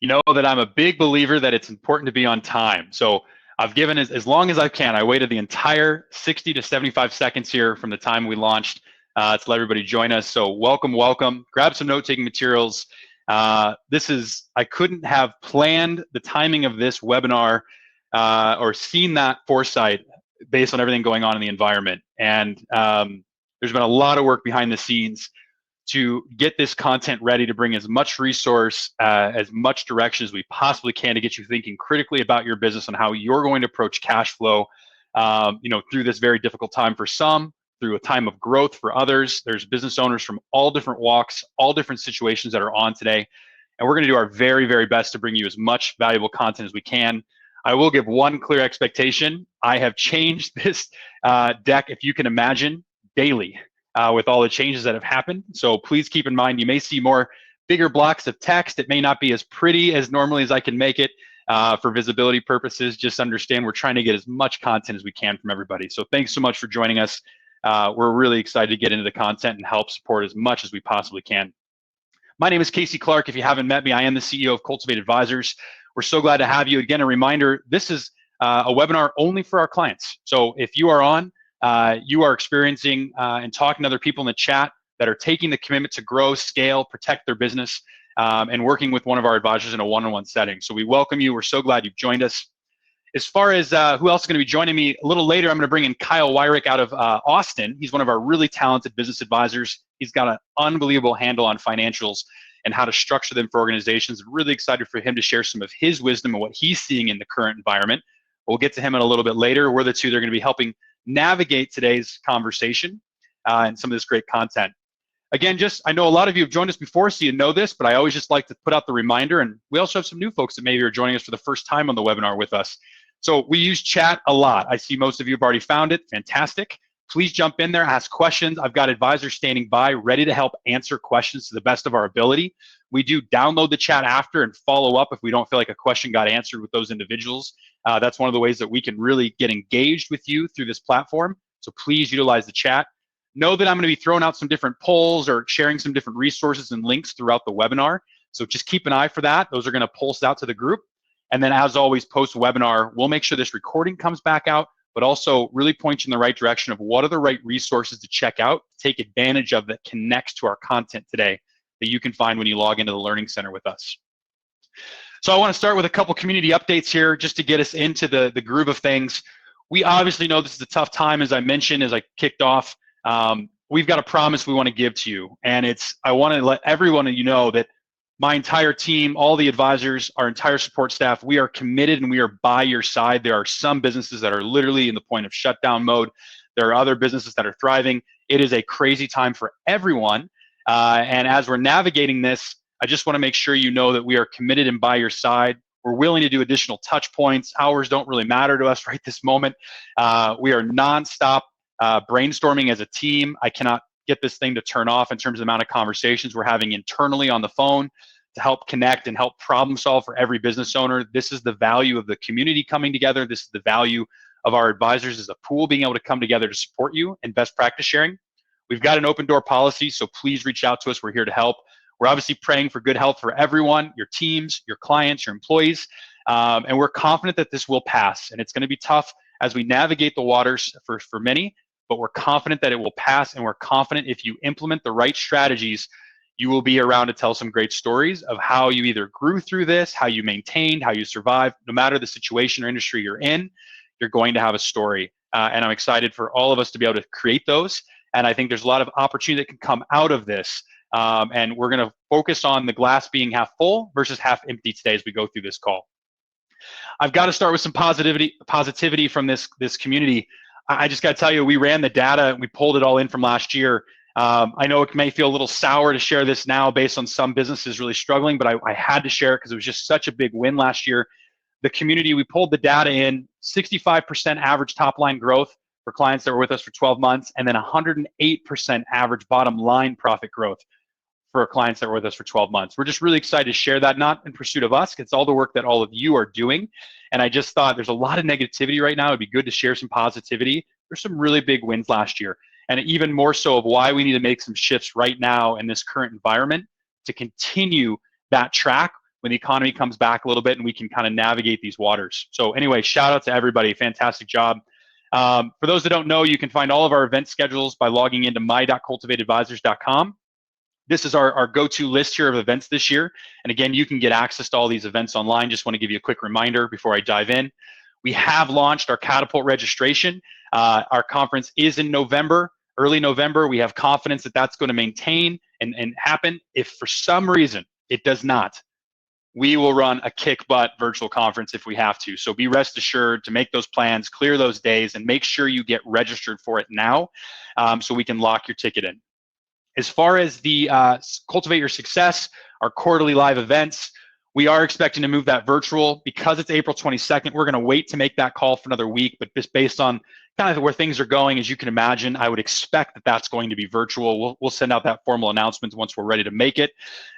You know that I'm a big believer that it's important to be on time. So I've given as long as I can. I waited the entire 60 to 75 seconds here from the time we launched to let everybody join us. So welcome, welcome. Grab some note-taking materials. I couldn't have planned the timing of this webinar or seen that foresight based on everything going on in the environment. And there's been a lot of work behind the scenes to get this content ready to bring as much resource, as much direction as we possibly can to get you thinking critically about your business and how you're going to approach cash flow, through this very difficult time for some, through a time of growth for others. There's business owners from all different walks, all different situations that are on today. And we're going to do our very, very best to bring you as much valuable content as we can. I will give one clear expectation. I have changed this deck, if you can imagine, daily. With all the changes that have happened. So please keep in mind, you may see more bigger blocks of text. It may not be as pretty as normally as I can make it for visibility purposes. Just understand we're trying to get as much content as we can from everybody. So thanks so much for joining us. We're really excited to get into the content and help support as much as we possibly can. My name is Casey Clark. If you haven't met me, I am the CEO of Cultivate Advisors. We're so glad to have you. Again, a reminder, this is a webinar only for our clients. So if you are on, you are experiencing and talking to other people in the chat that are taking the commitment to grow, scale, protect their business, and working with one of our advisors in a one-on-one setting. So we welcome you. We're so glad you've joined us. As far as who else is going to be joining me, a little later, I'm going to bring in Kyle Wyrick out of Austin. He's one of our really talented business advisors. He's got an unbelievable handle on financials and how to structure them for organizations. Really excited for him to share some of his wisdom and what he's seeing in the current environment. We'll get to him in a little bit later. We're the two that are going to be helping navigate today's conversation and some of this great content. Again, I know a lot of you have joined us before, so you know this, but I always just like to put out the reminder, and we also have some new folks that maybe are joining us for the first time on the webinar with us. So we use chat a lot. I see most of you have already found it. Fantastic. Please jump in there, ask questions. I've got advisors standing by, ready to help answer questions to the best of our ability. We do download the chat after and follow up if we don't feel like a question got answered with those individuals. That's one of the ways that we can really get engaged with you through this platform. So please utilize the chat. Know that I'm going to be throwing out some different polls or sharing some different resources and links throughout the webinar. So just keep an eye for that. Those are going to pulse out to the group. And then as always, post-webinar, we'll make sure this recording comes back out, but also really point you in the right direction of what are the right resources to check out, take advantage of that connects to our content today that you can find when you log into the Learning Center with us. So I want to start with a couple community updates here just to get us into the groove of things. We obviously know this is a tough time, as I mentioned, as I kicked off. We've got a promise we want to give to you. And I want to let every one of you know that my entire team, all the advisors, our entire support staff, we are committed and we are by your side. There are some businesses that are literally in the point of shutdown mode. There are other businesses that are thriving. It is a crazy time for everyone. And as we're navigating this, I just want to make sure you know that we are committed and by your side. We're willing to do additional touch points. Hours don't really matter to us right this moment. We are nonstop brainstorming as a team. I cannot get this thing to turn off in terms of the amount of conversations we're having internally on the phone to help connect and help problem solve for every business owner. This is the value of the community coming together. This is the value of our advisors as a pool being able to come together to support you and best practice sharing. We've got an open door policy, so please reach out to us. We're here to help. We're obviously praying for good health for everyone, your teams, your clients, your employees, and we're confident that this will pass. And it's going to be tough as we navigate the waters for many, but we're confident that it will pass, and we're confident if you implement the right strategies, you will be around to tell some great stories of how you either grew through this, how you maintained, how you survived. No matter the situation or industry you're in, you're going to have a story. And I'm excited for all of us to be able to create those. And I think there's a lot of opportunity that can come out of this. And we're going to focus on the glass being half full versus half empty today as we go through this call. I've got to start with some positivity from this community. I just got to tell you, we ran the data and we pulled it all in from last year. I know it may feel a little sour to share this now based on some businesses really struggling, but I had to share it because it was just such a big win last year. The community, we pulled the data in, 65% average top line growth for clients that were with us for 12 months, and then 108% average bottom line profit growth for clients that were with us for 12 months. We're just really excited to share that, not in pursuit of us. It's all the work that all of you are doing. And I just thought there's a lot of negativity right now. It'd be good to share some positivity. There's some really big wins last year. And even more so of why we need to make some shifts right now in this current environment to continue that track when the economy comes back a little bit and we can kind of navigate these waters. So anyway, shout out to everybody. Fantastic job. For those that don't know, you can find all of our event schedules by logging into my.cultivateadvisors.com. This is our go-to list here of events this year. And again, you can get access to all these events online. Just want to give you a quick reminder before I dive in. We have launched our Catapult registration. Our conference is in November, early November. We have confidence that that's going to maintain and happen. If for some reason it does not, we will run a kick butt virtual conference if we have to. So be rest assured to make those plans, clear those days, and make sure you get registered for it now so we can lock your ticket in. As far as the Cultivate Your Success, our quarterly live events, we are expecting to move that virtual. Because it's April 22nd, we're going to wait to make that call for another week, but just based on kind of where things are going, as you can imagine, I would expect that that's going to be virtual. We'll send out that formal announcement once we're ready to make it.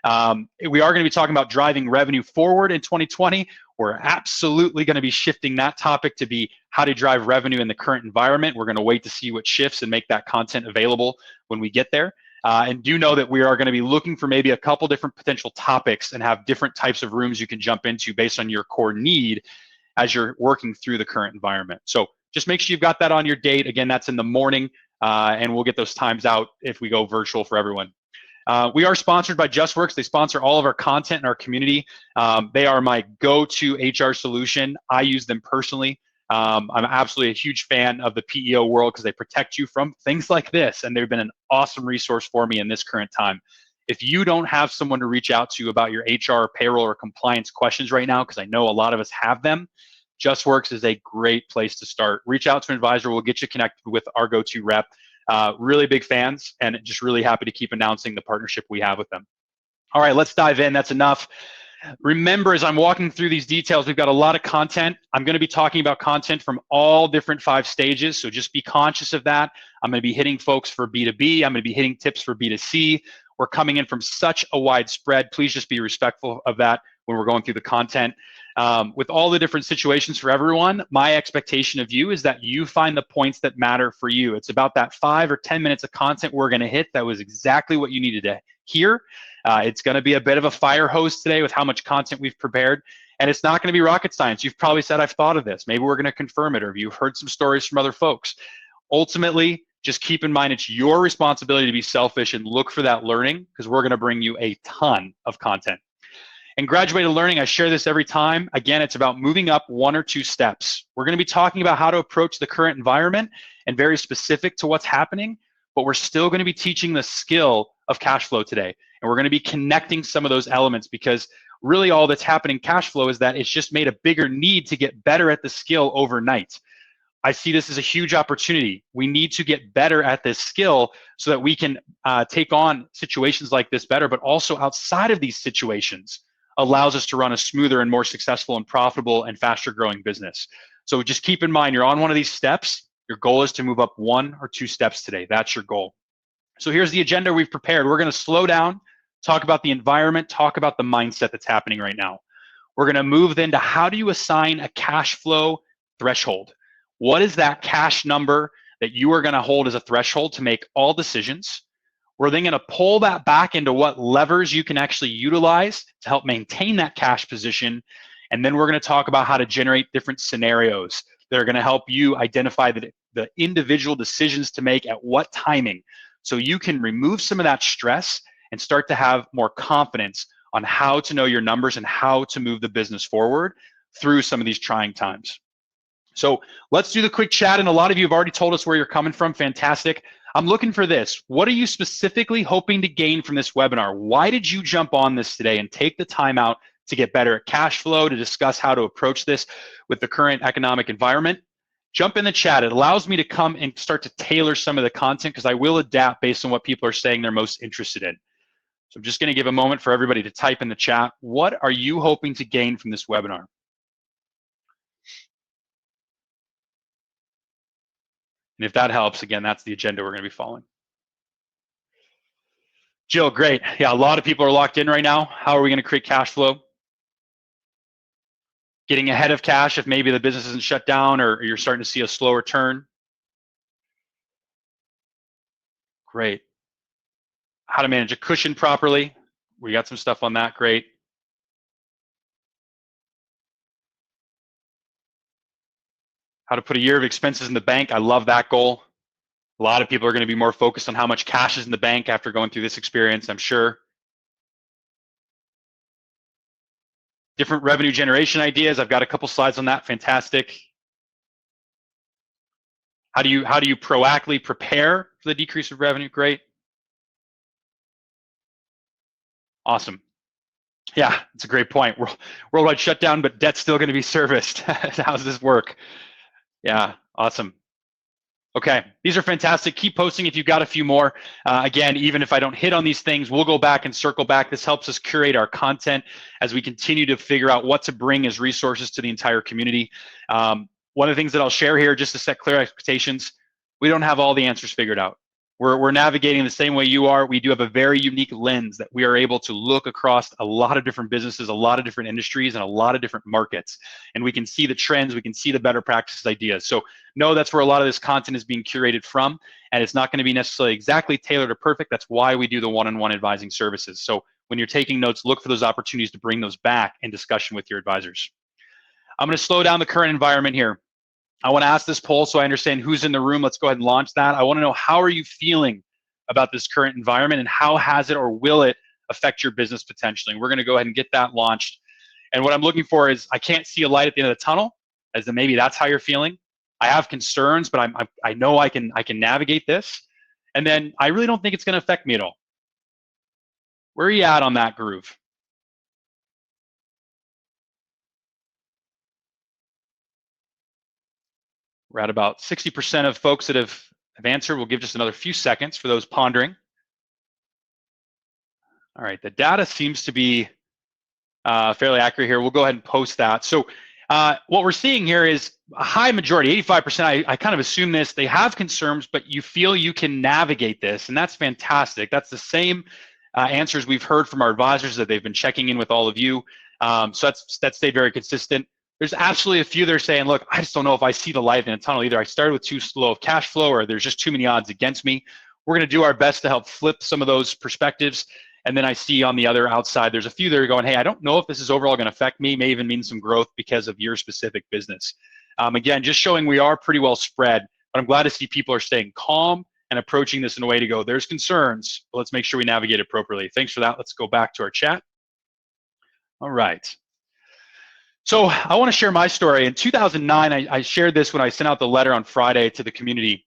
We are going to be talking about driving revenue forward in 2020. We're absolutely going to be shifting that topic to be how to drive revenue in the current environment. We're going to wait to see what shifts and make that content available when we get there. And do know that we are going to be looking for maybe a couple different potential topics and have different types of rooms you can jump into based on your core need as you're working through the current environment. So just make sure you've got that on your date. Again, that's in the morning, and we'll get those times out if we go virtual for everyone. We are sponsored by JustWorks. They sponsor all of our content in our community. They are my go-to HR solution. I use them personally. I'm absolutely a huge fan of the PEO world because they protect you from things like this, and they've been an awesome resource for me in this current time. If you don't have someone to reach out to about your HR, payroll, or compliance questions right now, because I know a lot of us have them, JustWorks is a great place to start. Reach out to an advisor. We'll get you connected with our go-to rep. Really big fans, and just really happy to keep announcing the partnership we have with them. All right, let's dive in. That's enough. Remember, as I'm walking through these details, we've got a lot of content. I'm going to be talking about content from all different 5 stages, so just be conscious of that. I'm going to be hitting folks for B2B. I'm going to be hitting tips for B2C. We're coming in from such a wide spread. Please just be respectful of that when we're going through the content. With all the different situations for everyone, my expectation of you is that you find the points that matter for you. It's about that 5 or 10 minutes of content we're going to hit that was exactly what you needed to hear. It's going to be a bit of a fire hose today with how much content we've prepared. And it's not going to be rocket science. You've probably said, I've thought of this. Maybe we're going to confirm it, or you've heard some stories from other folks. Ultimately, just keep in mind it's your responsibility to be selfish and look for that learning, because we're going to bring you a ton of content. And graduated learning, I share this every time. Again, it's about moving up 1 or 2 steps. We're going to be talking about how to approach the current environment and very specific to what's happening, but we're still going to be teaching the skill of cash flow today. And we're going to be connecting some of those elements, because really all that's happening in cash flow is that it's just made a bigger need to get better at the skill overnight. I see this as a huge opportunity. We need to get better at this skill so that we can take on situations like this better, but also outside of these situations allows us to run a smoother and more successful and profitable and faster growing business. So just keep in mind, you're on one of these steps. Your goal is to move up 1 or 2 steps today. That's your goal. So here's the agenda we've prepared. We're going to slow down, talk about the environment, talk about the mindset that's happening right now. We're going to move then to how do you assign a cash flow threshold? What is that cash number that you are going to hold as a threshold to make all decisions? We're then going to pull that back into what levers you can actually utilize to help maintain that cash position. And then we're going to talk about how to generate different scenarios that are going to help you identify the individual decisions to make at what timing, so you can remove some of that stress and start to have more confidence on how to know your numbers and how to move the business forward through some of these trying times. So let's do the quick chat. And a lot of you have already told us where you're coming from. Fantastic. I'm looking for this. What are you specifically hoping to gain from this webinar? Why did you jump on this today and take the time out to get better at cash flow, to discuss how to approach this with the current economic environment? Jump in the chat. It allows me to come and start to tailor some of the content, because I will adapt based on what people are saying they're most interested in. So I'm just going to give a moment for everybody to type in the chat. What are you hoping to gain from this webinar? And if that helps, again, that's the agenda we're going to be following. Jill, great. Yeah, a lot of people are locked in right now. How are we going to create cash flow? Getting ahead of cash if maybe the business isn't shut down or you're starting to see a slower turn. Great. How to manage a cushion properly. We got some stuff on that. Great. How to put a year of expenses in the bank. I love that goal. A lot of people are going to be more focused on how much cash is in the bank after going through this experience, I'm sure. Different revenue generation ideas. I've got a couple slides on that. Fantastic. How do you proactively prepare for the decrease of revenue? Great. Awesome. Yeah, it's a great point. Worldwide shutdown, but debt's still going to be serviced. How does this work? Yeah, awesome. Okay, these are fantastic. Keep posting if you've got a few more. Again, even if I don't hit on these things, we'll go back and circle back. This helps us curate our content as we continue to figure out what to bring as resources to the entire community. One of the things that I'll share here, just to set clear expectations, we don't have all the answers figured out. We're navigating the same way you are. We do have a very unique lens that we are able to look across a lot of different businesses, a lot of different industries, and a lot of different markets. And we can see the trends, we can see the better practices ideas. So no, that's where a lot of this content is being curated from, and it's not going to be necessarily exactly tailored or perfect. That's why we do the one-on-one advising services. So when you're taking notes, look for those opportunities to bring those back in discussion with your advisors. I'm going to slow down the current environment here. I want to ask this poll so I understand who's in the room. Let's go ahead and launch that. I want to know, how are you feeling about this current environment, and how has it or will it affect your business potentially? And we're going to go ahead and get that launched. And what I'm looking for is, I can't see a light at the end of the tunnel, as in maybe that's how you're feeling. I have concerns, but I know I can navigate this. And then I really don't think it's going to affect me at all. Where are you at on that groove? We're at about 60% of folks that have answered. We'll give just another few seconds for those pondering. All right, the data seems to be fairly accurate here. We'll go ahead and post that. So what we're seeing here is a high majority, 85%, I kind of assume this, they have concerns, but you feel you can navigate this, and that's fantastic. That's the same answers we've heard from our advisors that they've been checking in with all of you. So that's stayed very consistent. There's absolutely a few that are saying, look, I just don't know if I see the light in the tunnel. Either I started with too slow of cash flow, or there's just too many odds against me. We're going to do our best to help flip some of those perspectives. And then I see on the other outside, there's a few that are going, hey, I don't know if this is overall going to affect me, may even mean some growth because of your specific business. Again, just showing we are pretty well spread, but I'm glad to see people are staying calm and approaching this in a way to go, there's concerns, but let's make sure we navigate appropriately. Thanks for that. Let's go back to our chat. All right. So I want to share my story. In 2009, I shared this when I sent out the letter on Friday to the community.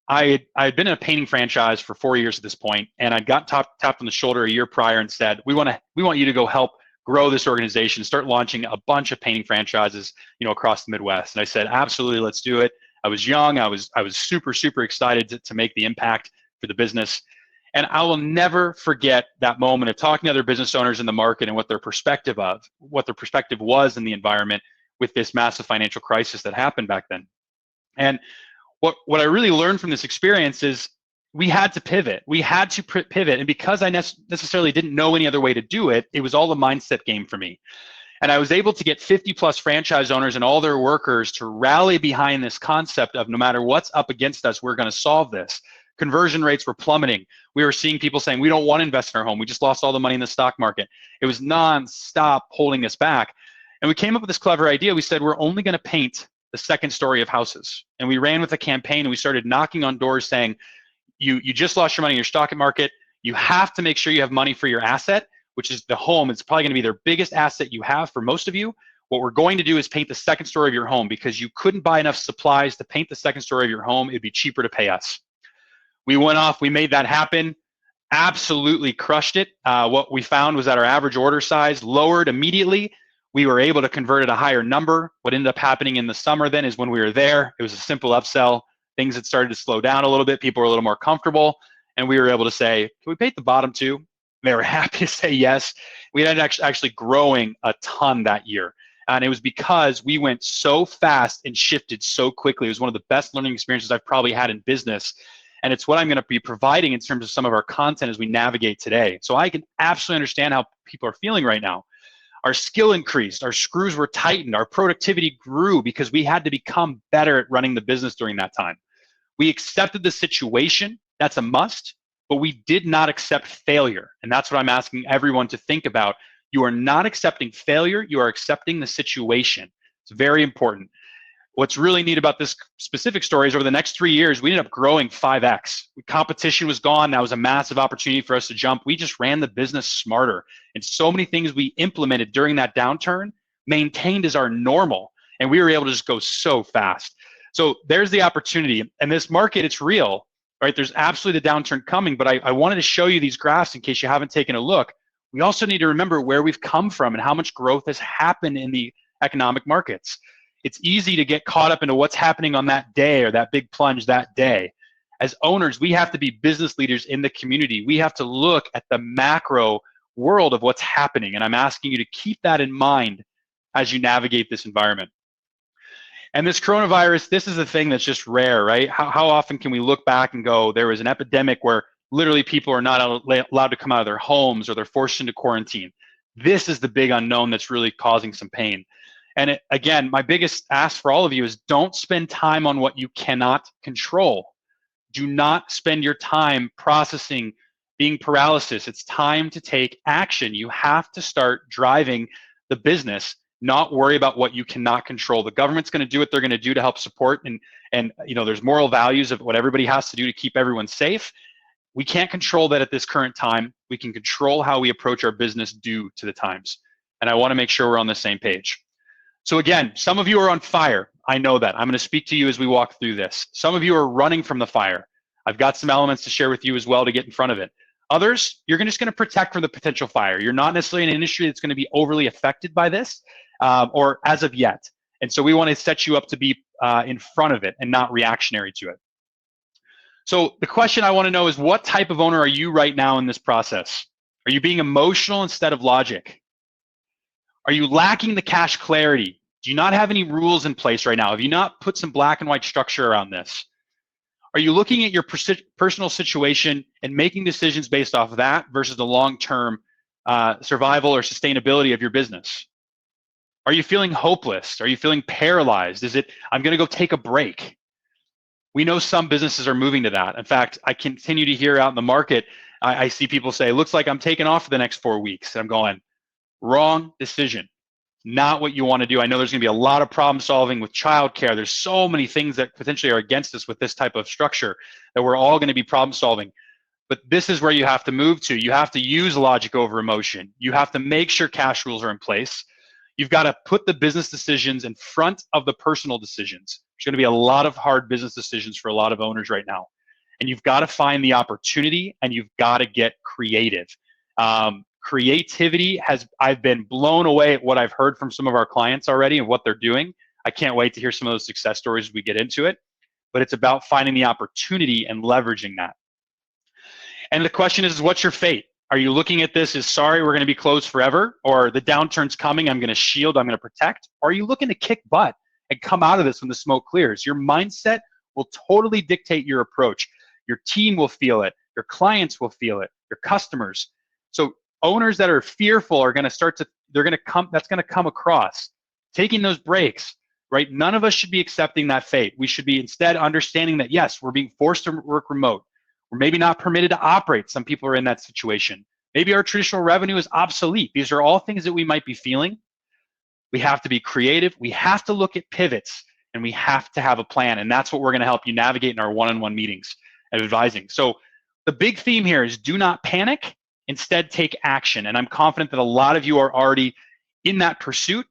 I had been in a painting franchise for 4 years at this point, and I'd got tapped on the shoulder a year prior and said, we want you to go help grow this organization, start launching a bunch of painting franchises, across the Midwest. And I said, absolutely, let's do it. I was young. I was super, super excited to make the impact for the business. And I will never forget that moment of talking to other business owners in the market and what their perspective was in the environment with this massive financial crisis that happened back then. And what I really learned from this experience is we had to pivot. We had to pivot. And because I necessarily didn't know any other way to do it, it was all a mindset game for me. And I was able to get 50 plus franchise owners and all their workers to rally behind this concept of, no matter what's up against us, we're going to solve this. Conversion rates were plummeting. We were seeing people saying, we don't want to invest in our home. We just lost all the money in the stock market. It was nonstop holding us back. And we came up with this clever idea. We said, we're only going to paint the second story of houses. And we ran with a campaign, and we started knocking on doors saying, you just lost your money in your stock market. You have to make sure you have money for your asset, which is the home. It's probably going to be their biggest asset you have for most of you. What we're going to do is paint the second story of your home, because you couldn't buy enough supplies to paint the second story of your home. It'd be cheaper to pay us. We went off, we made that happen, absolutely crushed it. What we found was that our average order size lowered immediately. We were able to convert at a higher number. What ended up happening in the summer then is, when we were there, it was a simple upsell. Things had started to slow down a little bit. People were a little more comfortable. And we were able to say, can we paint the bottom too? They were happy to say yes. We ended up actually growing a ton that year. And it was because we went so fast and shifted so quickly. It was one of the best learning experiences I've probably had in business. And it's what I'm going to be providing in terms of some of our content as we navigate today. So I can absolutely understand how people are feeling right now. Our skill increased, our screws were tightened, our productivity grew because we had to become better at running the business during that time. We accepted the situation, that's a must, but we did not accept failure. And that's what I'm asking everyone to think about. You are not accepting failure, you are accepting the situation. It's very important. What's really neat about this specific story is over the next 3 years, we ended up growing 5x. Competition was gone. That was a massive opportunity for us to jump. We just ran the business smarter. And so many things we implemented during that downturn maintained as our normal. And we were able to just go so fast. So there's the opportunity. And this market, it's real, right? There's absolutely the downturn coming, but I wanted to show you these graphs in case you haven't taken a look. We also need to remember where we've come from and how much growth has happened in the economic markets. It's easy to get caught up into what's happening on that day or that big plunge that day. As owners, we have to be business leaders in the community. We have to look at the macro world of what's happening. And I'm asking you to keep that in mind as you navigate this environment. And this coronavirus, this is a thing that's just rare, right? How often can we look back and go, there was an epidemic where literally people are not allowed to come out of their homes or they're forced into quarantine. This is the big unknown that's really causing some pain. And again, my biggest ask for all of you is don't spend time on what you cannot control. Do not spend your time processing, being paralysis. It's time to take action. You have to start driving the business, not worry about what you cannot control. The government's going to do what they're going to do to help support, and there's moral values of what everybody has to do to keep everyone safe. We can't control that at this current time. We can control how we approach our business due to the times. And I want to make sure we're on the same page. So again, some of you are on fire. I know that. I'm going to speak to you as we walk through this. Some of you are running from the fire. I've got some elements to share with you as well to get in front of it. Others, you're just going to protect from the potential fire. You're not necessarily in an industry that's going to be overly affected by this or as of yet. And so we want to set you up to be in front of it and not reactionary to it. So the question I want to know is, what type of owner are you right now in this process? Are you being emotional instead of logic? Are you lacking the cash clarity? Do you not have any rules in place right now? Have you not put some black and white structure around this? Are you looking at your personal situation and making decisions based off of that versus the long-term survival or sustainability of your business? Are you feeling hopeless? Are you feeling paralyzed? Is it, I'm going to go take a break? We know some businesses are moving to that. In fact, I continue to hear out in the market, I see people say, looks like I'm taking off for the next 4 weeks. And I'm going, wrong decision. Not what you want to do. I know there's going to be a lot of problem solving with childcare. There's so many things that potentially are against us with this type of structure that we're all going to be problem solving. But this is where you have to move to. You have to use logic over emotion. You have to make sure cash rules are in place. You've got to put the business decisions in front of the personal decisions. There's going to be a lot of hard business decisions for a lot of owners right now. And you've got to find the opportunity and you've got to get creative. Creativity I've been blown away at what I've heard from some of our clients already and what they're doing. I can't wait to hear some of those success stories as we get into it. But it's about finding the opportunity and leveraging that. And the question is, what's your fate? Are you looking at this as, sorry, we're going to be closed forever? Or the downturn's coming, I'm going to shield, I'm going to protect? Or are you looking to kick butt and come out of this when the smoke clears? Your mindset will totally dictate your approach. Your team will feel it. Your clients will feel it. Your customers. So owners that are fearful are going to start to, that's going to come across. Taking those breaks, right? None of us should be accepting that fate. We should be instead understanding that, yes, we're being forced to work remote. We're maybe not permitted to operate. Some people are in that situation. Maybe our traditional revenue is obsolete. These are all things that we might be feeling. We have to be creative. We have to look at pivots and we have to have a plan. And that's what we're going to help you navigate in our one-on-one meetings and advising. So the big theme here is do not panic. Instead, take action. And I'm confident that a lot of you are already in that pursuit,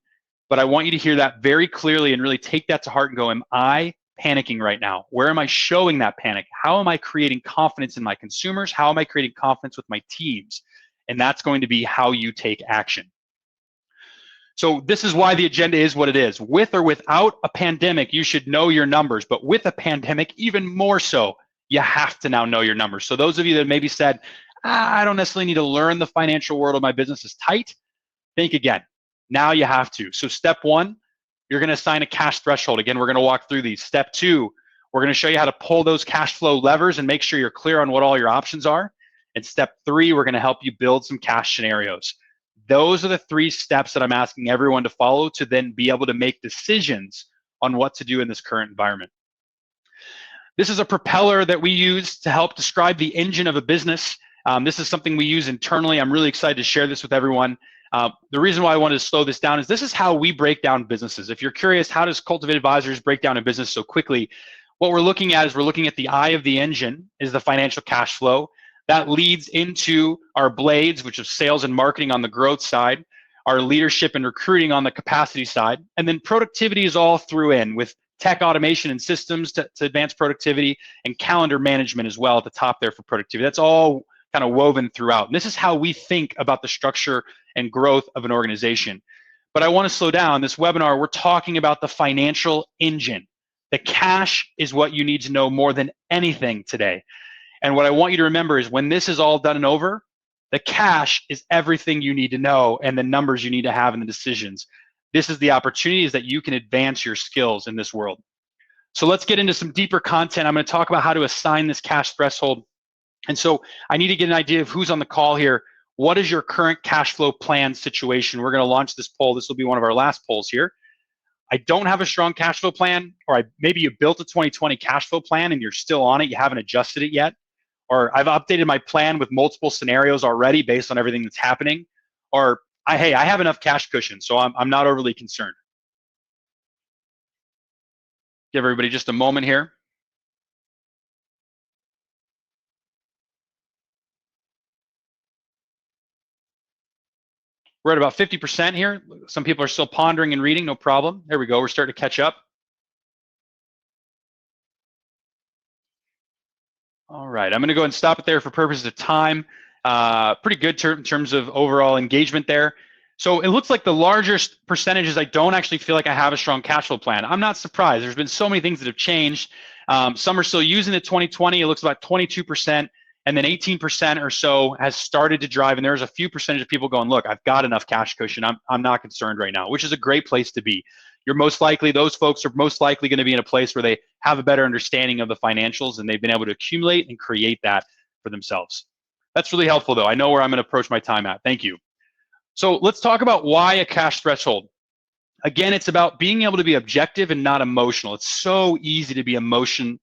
but I want you to hear that very clearly and really take that to heart and go, am I panicking right now? Where am I showing that panic? How am I creating confidence in my consumers? How am I creating confidence with my teams? And that's going to be how you take action. So this is why the agenda is what it is. With or without a pandemic, you should know your numbers, but with a pandemic, even more so, you have to now know your numbers. So those of you that maybe said, I don't necessarily need to learn the financial world of my business is tight, think again. Now you have to. So step one, you're going to assign a cash threshold. Again, we're going to walk through these. Step two, we're going to show you how to pull those cash flow levers and make sure you're clear on what all your options are. And step three, we're going to help you build some cash scenarios. Those are the 3 steps that I'm asking everyone to follow to then be able to make decisions on what to do in this current environment. This is a propeller that we use to help describe the engine of a business. This is something we use internally. I'm really excited to share this with everyone. The reason why I wanted to slow this down is this is how we break down businesses. If you're curious, how does Cultivate Advisors break down a business so quickly? What we're looking at is we're looking at the eye of the engine is the financial cash flow. That leads into our blades, which is sales and marketing on the growth side, our leadership and recruiting on the capacity side, and then productivity is all through in with tech automation and systems to advance productivity, and calendar management as well at the top there for productivity. That's all kind of woven throughout. And this is how we think about the structure and growth of an organization. But I want to slow down. This webinar, we're talking about the financial engine. The cash is what you need to know more than anything today. And what I want you to remember is when this is all done and over, the cash is everything you need to know and the numbers you need to have in the decisions. This is the opportunities that you can advance your skills in this world. So let's get into some deeper content. I'm going to talk about how to assign this cash threshold. And so I need to get an idea of who's on the call here. What is your current cash flow plan situation? We're going to launch this poll. This will be one of our last polls here. I don't have a strong cash flow plan, or maybe you built a 2020 cash flow plan and you're still on it. You haven't adjusted it yet. Or I've updated my plan with multiple scenarios already based on everything that's happening. Or hey, I have enough cash cushion, so I'm not overly concerned. Give everybody just a moment here. We're at about 50% here. Some people are still pondering and reading, no problem. There we go, we're starting to catch up. All right, I'm gonna go ahead and stop it there for purposes of time. Pretty good in terms of overall engagement there. So it looks like the largest percentages, I don't actually feel like I have a strong cash flow plan. I'm not surprised. There's been so many things that have changed. Some are still using the 2020. It looks about 22%, and then 18% or so has started to drive. And there's a few percentage of people going, look, I've got enough cash cushion. I'm not concerned right now, which is a great place to be. You're most likely, those folks are most likely going to be in a place where they have a better understanding of the financials and they've been able to accumulate and create that for themselves. That's really helpful though. I know where I'm going to approach my time at. Thank you. So let's talk about why a cash threshold. Again, it's about being able to be objective and not emotional. It's so easy to be emotional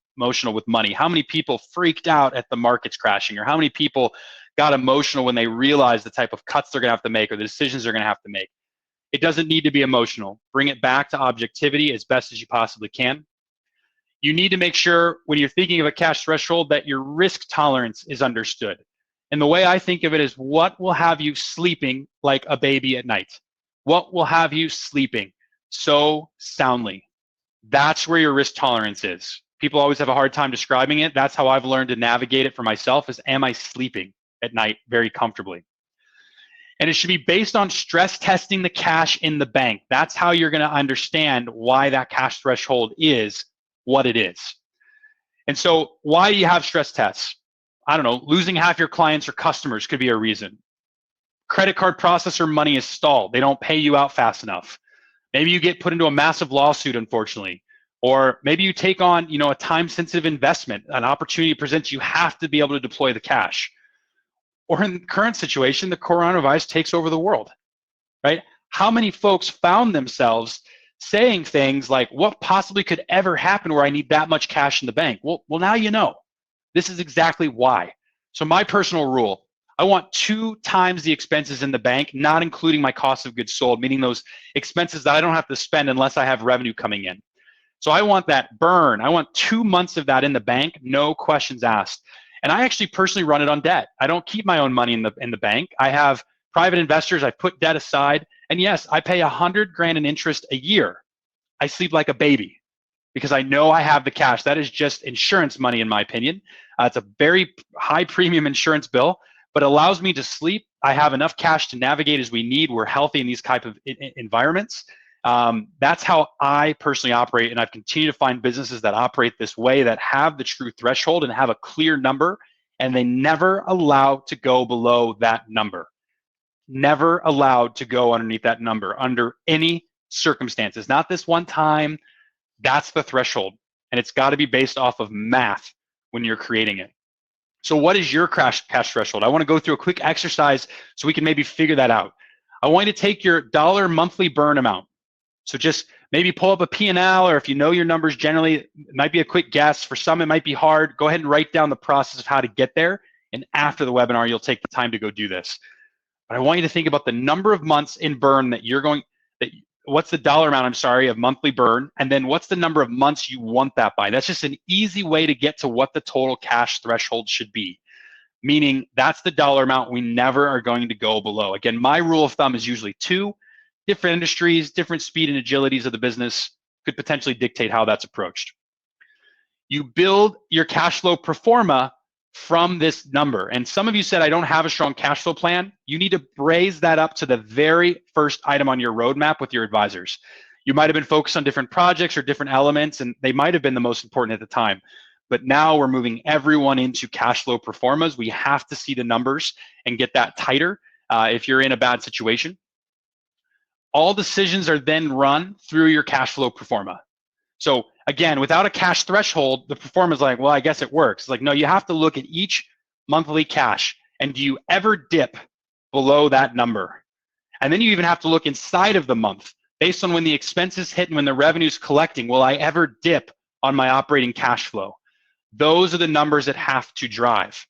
with money. How many people freaked out at the markets crashing, or how many people got emotional when they realized the type of cuts they're going to have to make or the decisions they're going to have to make? It doesn't need to be emotional. Bring it back to objectivity as best as you possibly can. You need to make sure when you're thinking of a cash threshold that your risk tolerance is understood. And the way I think of it is, what will have you sleeping like a baby at night? What will have you sleeping so soundly? That's where your risk tolerance is. People always have a hard time describing it. That's how I've learned to navigate it for myself, is, am I sleeping at night very comfortably? And it should be based on stress testing the cash in the bank. That's how you're going to understand why that cash threshold is what it is. And so why do you have stress tests? I don't know, losing half your clients or customers could be a reason. Credit card processor money is stalled. They don't pay you out fast enough. Maybe you get put into a massive lawsuit, unfortunately. Or maybe you take on, a time-sensitive investment, an opportunity presents, you have to be able to deploy the cash. Or in the current situation, the coronavirus takes over the world, right? How many folks found themselves saying things like, what possibly could ever happen where I need that much cash in the bank? Well, now you know. This is exactly why. So my personal rule, I want 2 times the expenses in the bank, not including my cost of goods sold, meaning those expenses that I don't have to spend unless I have revenue coming in. So I want that burn. I want 2 months of that in the bank, no questions asked. And I actually personally run it on debt. I don't keep my own money in the bank. I have private investors. I put debt aside. And yes, I pay $100,000 in interest a year. I sleep like a baby because I know I have the cash. That is just insurance money, in my opinion. It's a very high premium insurance bill, but allows me to sleep. I have enough cash to navigate as we need. We're healthy in these type of environments. That's how I personally operate, and I've continued to find businesses that operate this way, that have the true threshold and have a clear number, and they never allow to go below that number. Never allowed to go underneath that number under any circumstances. Not this one time. That's the threshold, and it's got to be based off of math when you're creating it. So what is your cash threshold? I want to go through a quick exercise so we can maybe figure that out. I want you to take your dollar monthly burn amount. So just maybe pull up a P&L, or if you know your numbers generally, it might be a quick guess. For some, it might be hard. Go ahead and write down the process of how to get there. And after the webinar, you'll take the time to go do this. But I want you to think about the number of months in burn that you're going, what's the dollar amount, I'm sorry, of monthly burn, and then what's the number of months you want that by. That's just an easy way to get to what the total cash threshold should be, meaning that's the dollar amount we never are going to go below. Again, my rule of thumb is usually 2. Different industries, different speed and agilities of the business could potentially dictate how that's approached. You build your cash flow pro forma from this number. And some of you said, I don't have a strong cash flow plan. You need to raise that up to the very first item on your roadmap with your advisors. You might have been focused on different projects or different elements, and they might have been the most important at the time. But now we're moving everyone into cash flow pro formas. We have to see the numbers and get that tighter if you're in a bad situation. All decisions are then run through your cash flow pro forma. So again, without a cash threshold, the pro forma is like, well, I guess it works. It's like, no, you have to look at each monthly cash, and do you ever dip below that number? And then you even have to look inside of the month based on when the expenses hit and when the revenue's collecting. Will I ever dip on my operating cash flow? Those are the numbers that have to drive.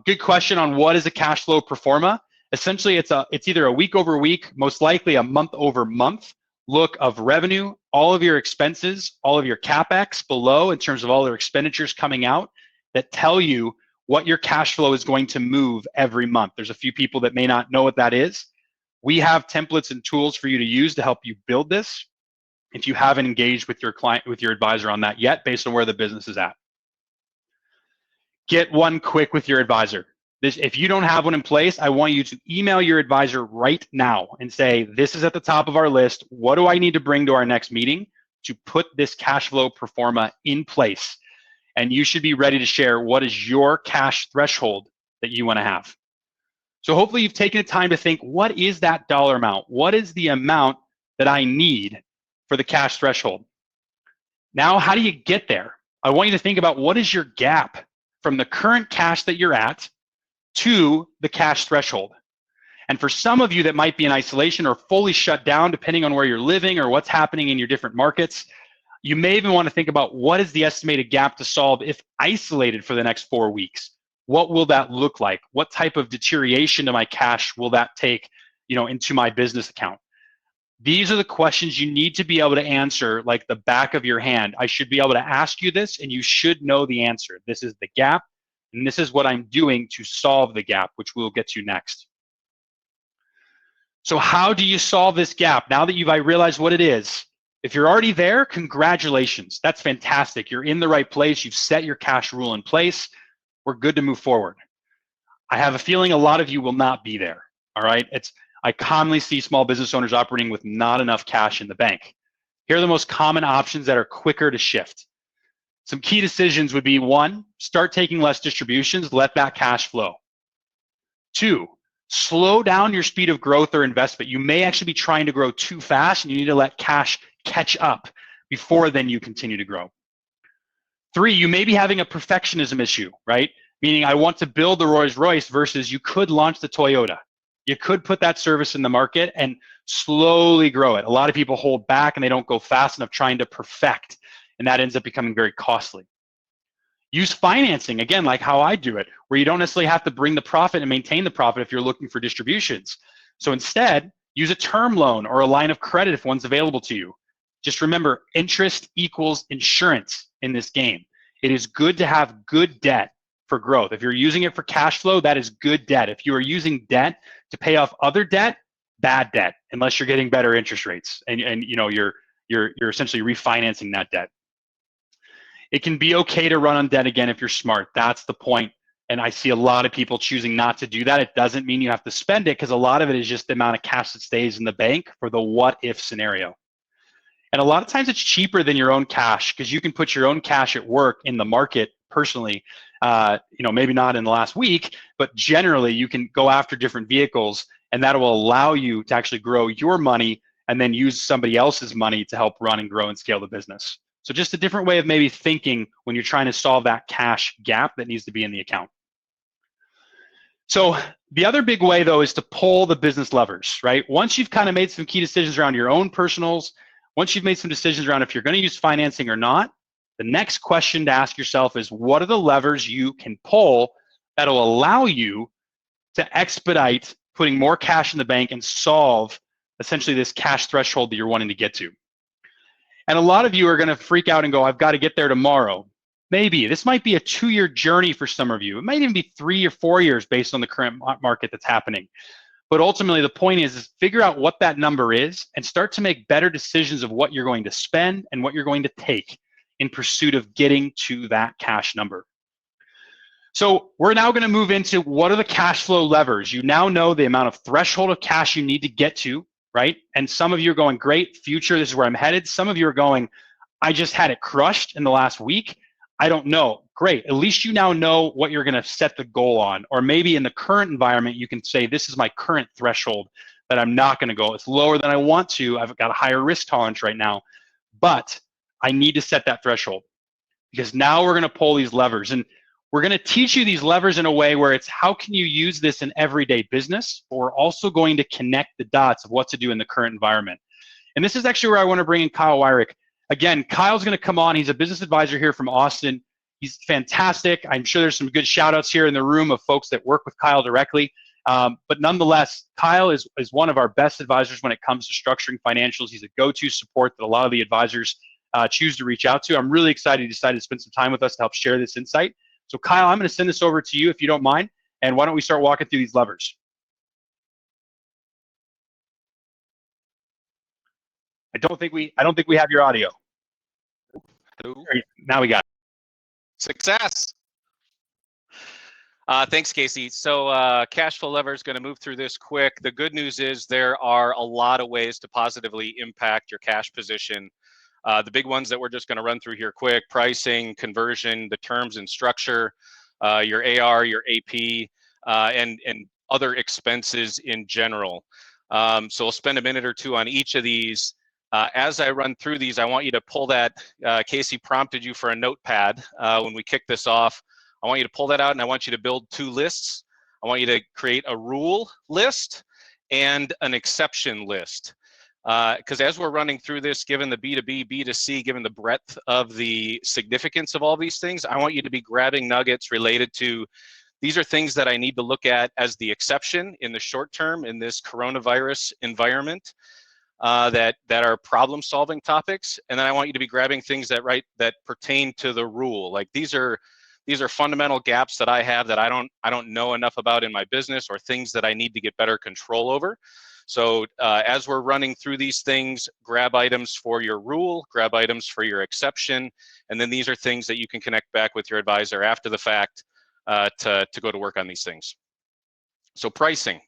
Good question on what is a cash flow pro forma. Essentially, it's either a week over week, most likely a month over month look of revenue, all of your expenses, all of your CapEx below in terms of all their expenditures coming out that tell you what your cash flow is going to move every month. There's a few people that may not know what that is. We have templates and tools for you to use to help you build this if you haven't engaged with your client, with your advisor on that yet, based on where the business is at. Get one quick with your advisor. If you don't have one in place, I want you to email your advisor right now and say, this is at the top of our list. What do I need to bring to our next meeting to put this cash flow pro forma in place? And you should be ready to share what is your cash threshold that you want to have. So hopefully you've taken the time to think, what is that dollar amount? What is the amount that I need for the cash threshold? Now, how do you get there? I want you to think about what is your gap from the current cash that you're at to the cash threshold. And for some of you that might be in isolation or fully shut down, depending on where you're living or what's happening in your different markets, you may even want to think about what is the estimated gap to solve if isolated for the next 4 weeks. What will that look like? What type of deterioration to my cash will that take, into my business account? These are the questions you need to be able to answer like the back of your hand. I should be able to ask you this and you should know the answer. This is the gap, and this is what I'm doing to solve the gap, which we'll get to next. So how do you solve this gap? Now that I realized what it is, if you're already there, congratulations. That's fantastic. You're in the right place. You've set your cash rule in place. We're good to move forward. I have a feeling a lot of you will not be there, all right? I commonly see small business owners operating with not enough cash in the bank. Here are the most common options that are quicker to shift. Some key decisions would be 1, start taking less distributions, let that cash flow. 2, slow down your speed of growth or investment. You may actually be trying to grow too fast and you need to let cash catch up before then you continue to grow. 3, you may be having a perfectionism issue, right? Meaning I want to build the Rolls Royce versus you could launch the Toyota. You could put that service in the market and slowly grow it. A lot of people hold back and they don't go fast enough trying to perfect, and that ends up becoming very costly. Use financing, again, like how I do it, where you don't necessarily have to bring the profit and maintain the profit if you're looking for distributions. So instead, use a term loan or a line of credit if one's available to you. Just remember, interest equals insurance in this game. It is good to have good debt for growth. If you're using it for cash flow, that is good debt. If you are using debt to pay off other debt, bad debt, unless you're getting better interest rates and you're essentially refinancing that debt. It can be okay to run on debt again if you're smart. That's the point. And I see a lot of people choosing not to do that. It doesn't mean you have to spend it, because a lot of it is just the amount of cash that stays in the bank for the what if scenario. And a lot of times it's cheaper than your own cash, because you can put your own cash at work in the market personally. Maybe not in the last week, but generally you can go after different vehicles, and that will allow you to actually grow your money and then use somebody else's money to help run and grow and scale the business. So just a different way of maybe thinking when you're trying to solve that cash gap that needs to be in the account. So the other big way, though, is to pull the business levers, right? Once you've kind of made some key decisions around your own personals, once you've made some decisions around if you're going to use financing or not, the next question to ask yourself is, what are the levers you can pull that'll allow you to expedite putting more cash in the bank and solve essentially this cash threshold that you're wanting to get to. And a lot of you are going to freak out and go, I've got to get there tomorrow. Maybe. This might be a 2-year journey for some of you. It might even be 3 or 4 years based on the current market that's happening. But ultimately, the point is figure out what that number is and start to make better decisions of what you're going to spend and what you're going to take in pursuit of getting to that cash number. So we're now going to move into what are the cash flow levers. You now know the amount of threshold of cash you need to get to, right? And some of you are going, great, future, this is where I'm headed. Some of you are going, I just had it crushed in the last week. I don't know. Great. At least you now know what you're going to set the goal on. Or maybe in the current environment, you can say, this is my current threshold that I'm not going to go. It's lower than I want to. I've got a higher risk tolerance right now, but I need to set that threshold because now we're going to pull these levers. And we're going to teach you these levers in a way where it's how can you use this in everyday business, but we're also going to connect the dots of what to do in the current environment. And this is actually where I want to bring in Kyle Wyrick. Again, Kyle's going to come on. He's a business advisor here from Austin. He's fantastic. I'm sure there's some good shout outs here in the room of folks that work with Kyle directly. But nonetheless, Kyle is one of our best advisors when it comes to structuring financials. He's a go-to support that a lot of the advisors choose to reach out to. I'm really excited he decided to spend some time with us to help share this insight. So Kyle, I'm going to send this over to you if you don't mind. And why don't we start walking through these levers? I don't think we have your audio. Hello. Now we got it. Success. Thanks, Casey. So cash flow lever is going to move through this quick. The good news is there are a lot of ways to positively impact your cash position. The big ones that we're just going to run through here quick: pricing, conversion, the terms and structure, your AR, your AP, and other expenses in general. So we'll spend a minute or two on each of these. As I run through these, I want you to pull that. Casey prompted you for a notepad when we kick this off. I want you to pull that out and I want you to build 2 lists. I want you to create a rule list and an exception list. Because as we're running through this, given the B2B, B2C, given the breadth of the significance of all these things, I want you to be grabbing nuggets related to these are things that I need to look at as the exception in the short term in this coronavirus environment. That are problem solving topics, and then I want you to be grabbing things that pertain to the rule. Like these are fundamental gaps that I have that I don't know enough about in my business, or things that I need to get better control over. So as we're running through these things, grab items for your rule, grab items for your exception, and then these are things that you can connect back with your advisor after the fact to go to work on these things. So pricing.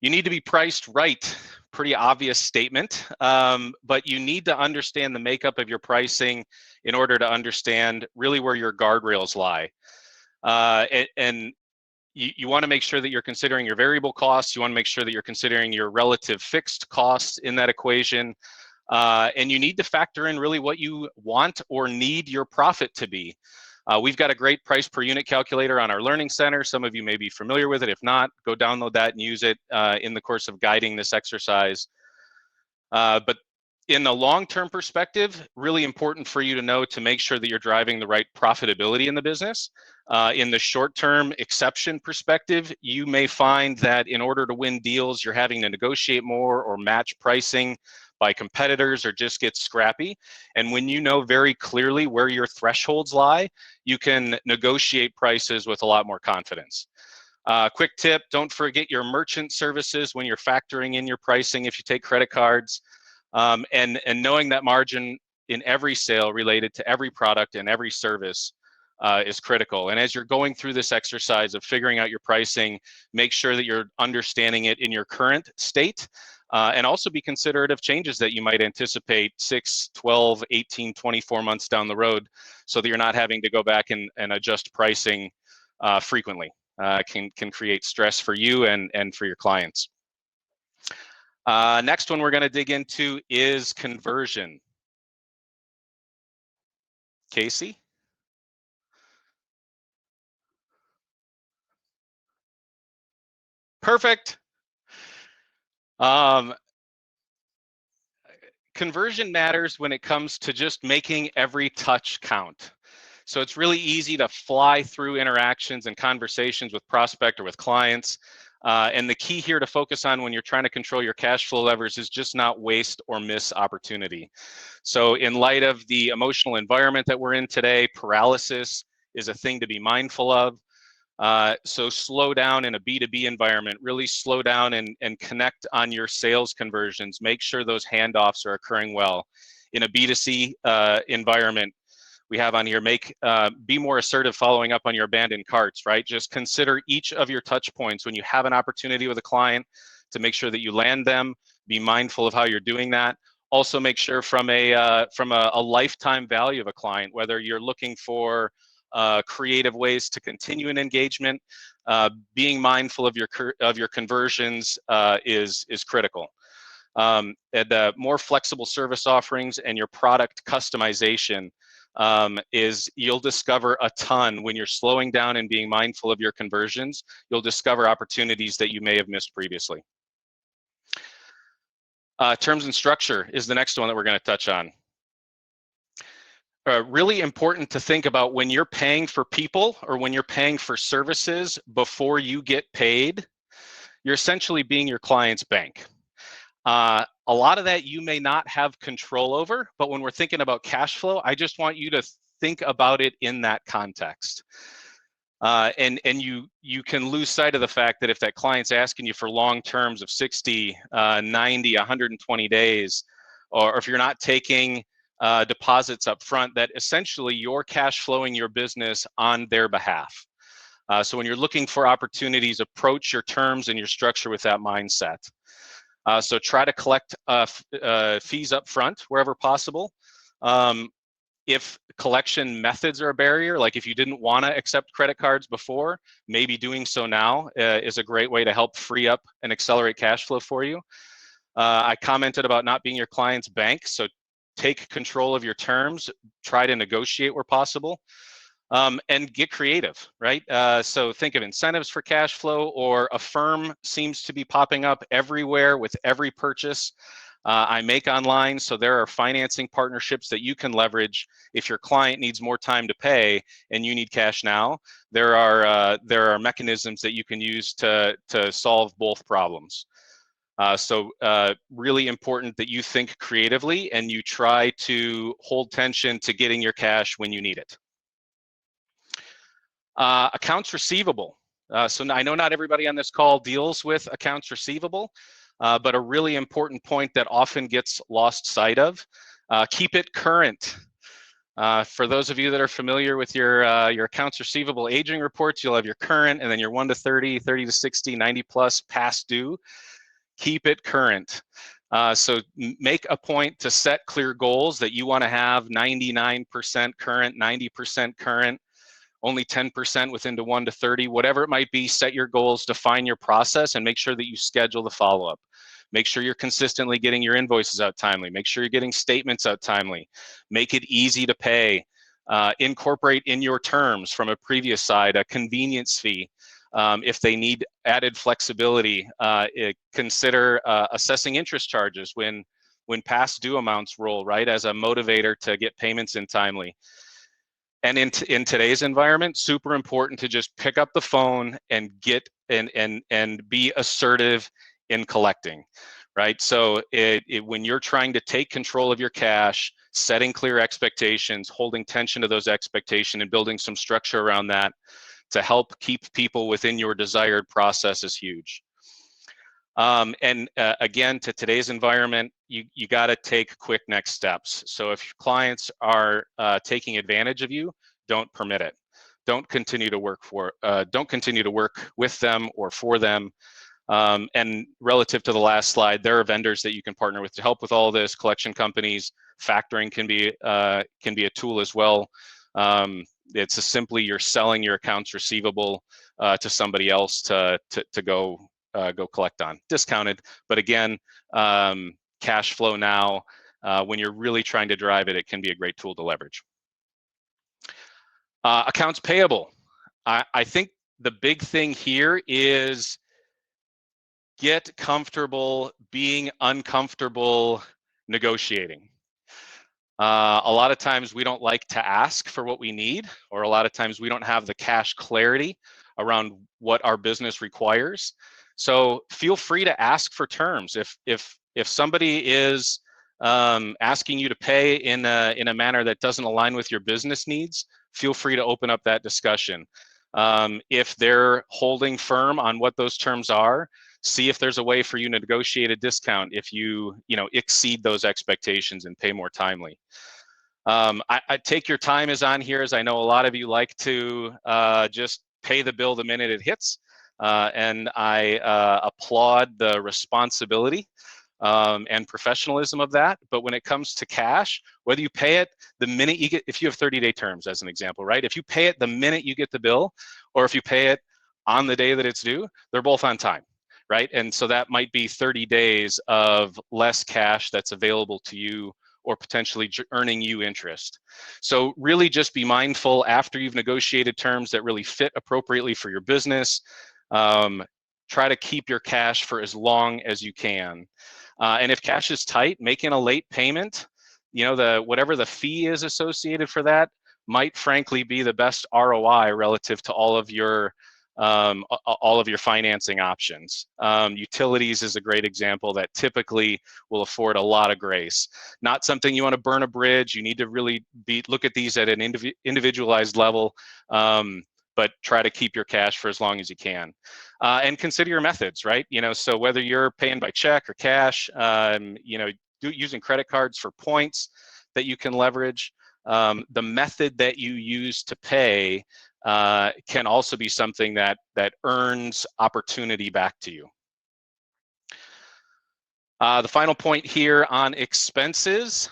You need to be priced right. Pretty obvious statement, but you need to understand the makeup of your pricing in order to understand really where your guardrails lie. And you want to make sure that you're considering your variable costs. You want to make sure that you're considering your relative fixed costs in that equation. And you need to factor in really what you want or need your profit to be. We've got a great price per unit calculator on our learning center. Some of you may be familiar with it. If not, go download that and use it in the course of guiding this exercise. But in the long-term perspective, really important for you to know to make sure that you're driving the right profitability in the business. In the short-term exception perspective, you may find that in order to win deals, you're having to negotiate more or match pricing by competitors or just get scrappy. And when you know very clearly where your thresholds lie, you can negotiate prices with a lot more confidence. Quick tip, don't forget your merchant services when you're factoring in your pricing if you take credit cards. And knowing that margin in every sale related to every product and every service is critical. And as you're going through this exercise of figuring out your pricing, make sure that you're understanding it in your current state. And also be considerate of changes that you might anticipate 6, 12, 18, 24 months down the road, so that you're not having to go back and adjust pricing frequently. Can create stress for you and for your clients. Next one we're going to dig into is conversion. Casey? Perfect. Conversion matters when it comes to just making every touch count. So it's really easy to fly through interactions and conversations with prospect or with clients And the key here to focus on when you're trying to control your cash flow levers is just not waste or miss opportunity. So in light of the emotional environment that we're in today, paralysis is a thing to be mindful of. So slow down in a B2B environment, really slow down and connect on your sales conversions. Make sure those handoffs are occurring well. In a B2C environment, we have on here, be more assertive following up on your abandoned carts, right? Just consider each of your touch points when you have an opportunity with a client to make sure that you land them. Be mindful of how you're doing that. Also make sure from a lifetime value of a client, whether you're looking for creative ways to continue an engagement, being mindful of your conversions is critical. And more flexible service offerings and your product customization is you'll discover a ton when you're slowing down and being mindful of your conversions. You'll discover opportunities that you may have missed previously. Terms and structure is the next one that we're going to touch on. Really important to think about when you're paying for people or when you're paying for services before you get paid, you're essentially being your client's bank. A lot of that you may not have control over, but when we're thinking about cash flow, I just want you to think about it in that context. And you can lose sight of the fact that if that client's asking you for long terms of 60, 90, 120 days, or if you're not taking deposits up front, that essentially you're cash flowing your business on their behalf. So when you're looking for opportunities, approach your terms and your structure with that mindset. So try to collect fees up front wherever possible. If collection methods are a barrier, like if you didn't want to accept credit cards before, maybe doing so now is a great way to help free up and accelerate cash flow for you. I commented about not being your client's bank, so take control of your terms, try to negotiate where possible. And get creative, right? So think of incentives for cash flow, or Affirm seems to be popping up everywhere with every purchase I make online. So there are financing partnerships that you can leverage if your client needs more time to pay and you need cash now. There are mechanisms that you can use to solve both problems. So really important that you think creatively and you try to hold tension to getting your cash when you need it. Accounts receivable. So I know not everybody on this call deals with accounts receivable, but a really important point that often gets lost sight of. Keep it current. For those of you that are familiar with your accounts receivable aging reports, you'll have your current and then your 1 to 30, 30 to 60, 90 plus past due. Keep it current. So make a point to set clear goals that you want to have 99% current, 90% current, only 10% within the 1 to 30, whatever it might be. Set your goals, define your process, and make sure that you schedule the follow-up. Make sure you're consistently getting your invoices out timely. Make sure you're getting statements out timely. Make it easy to pay. Incorporate in your terms from a previous side a convenience fee. If they need added flexibility, consider assessing interest charges when past due amounts roll, right, as a motivator to get payments in timely. And in today's environment, super important to just pick up the phone and get and be assertive in collecting, right? So when you're trying to take control of your cash, setting clear expectations, holding tension to those expectations, and building some structure around that to help keep people within your desired process is huge. Again, to today's environment, you got to take quick next steps. So if clients are taking advantage of you, don't permit it. Don't continue to work with them or for them. And relative to the last slide, there are vendors that you can partner with to help with all this. Collection companies, factoring can be a tool as well. It's simply you're selling your accounts receivable to somebody else to go collect on, discounted. But again, cash flow now, when you're really trying to drive it, it can be a great tool to leverage. Accounts payable. I think the big thing here is get comfortable being uncomfortable negotiating. A lot of times we don't like to ask for what we need, or a lot of times we don't have the cash clarity around what our business requires. So feel free to ask for terms. If somebody is asking you to pay in a manner that doesn't align with your business needs, feel free to open up that discussion. If they're holding firm on what those terms are, see if there's a way for you to negotiate a discount if you exceed those expectations and pay more timely. I take your time is on here, as I know a lot of you like to just pay the bill the minute it hits, and I applaud the responsibility and professionalism of that. But when it comes to cash, whether you pay it the minute you get, if you have 30-day terms as an example, right? If you pay it the minute you get the bill, or if you pay it on the day that it's due, they're both on time, right? And so that might be 30 days of less cash that's available to you, or potentially earning you interest. So really just be mindful after you've negotiated terms that really fit appropriately for your business. Try to keep your cash for as long as you can. And if cash is tight, making a late payment, whatever the fee is associated for that might frankly be the best ROI relative to all of your financing options. Utilities is a great example that typically will afford a lot of grace. Not something you want to burn a bridge. You need to really look at these at an individualized level, but try to keep your cash for as long as you can. And consider your methods, right? So whether you're paying by check or cash, using credit cards for points that you can leverage, the method that you use to pay can also be something that earns opportunity back to you. The final point here on expenses,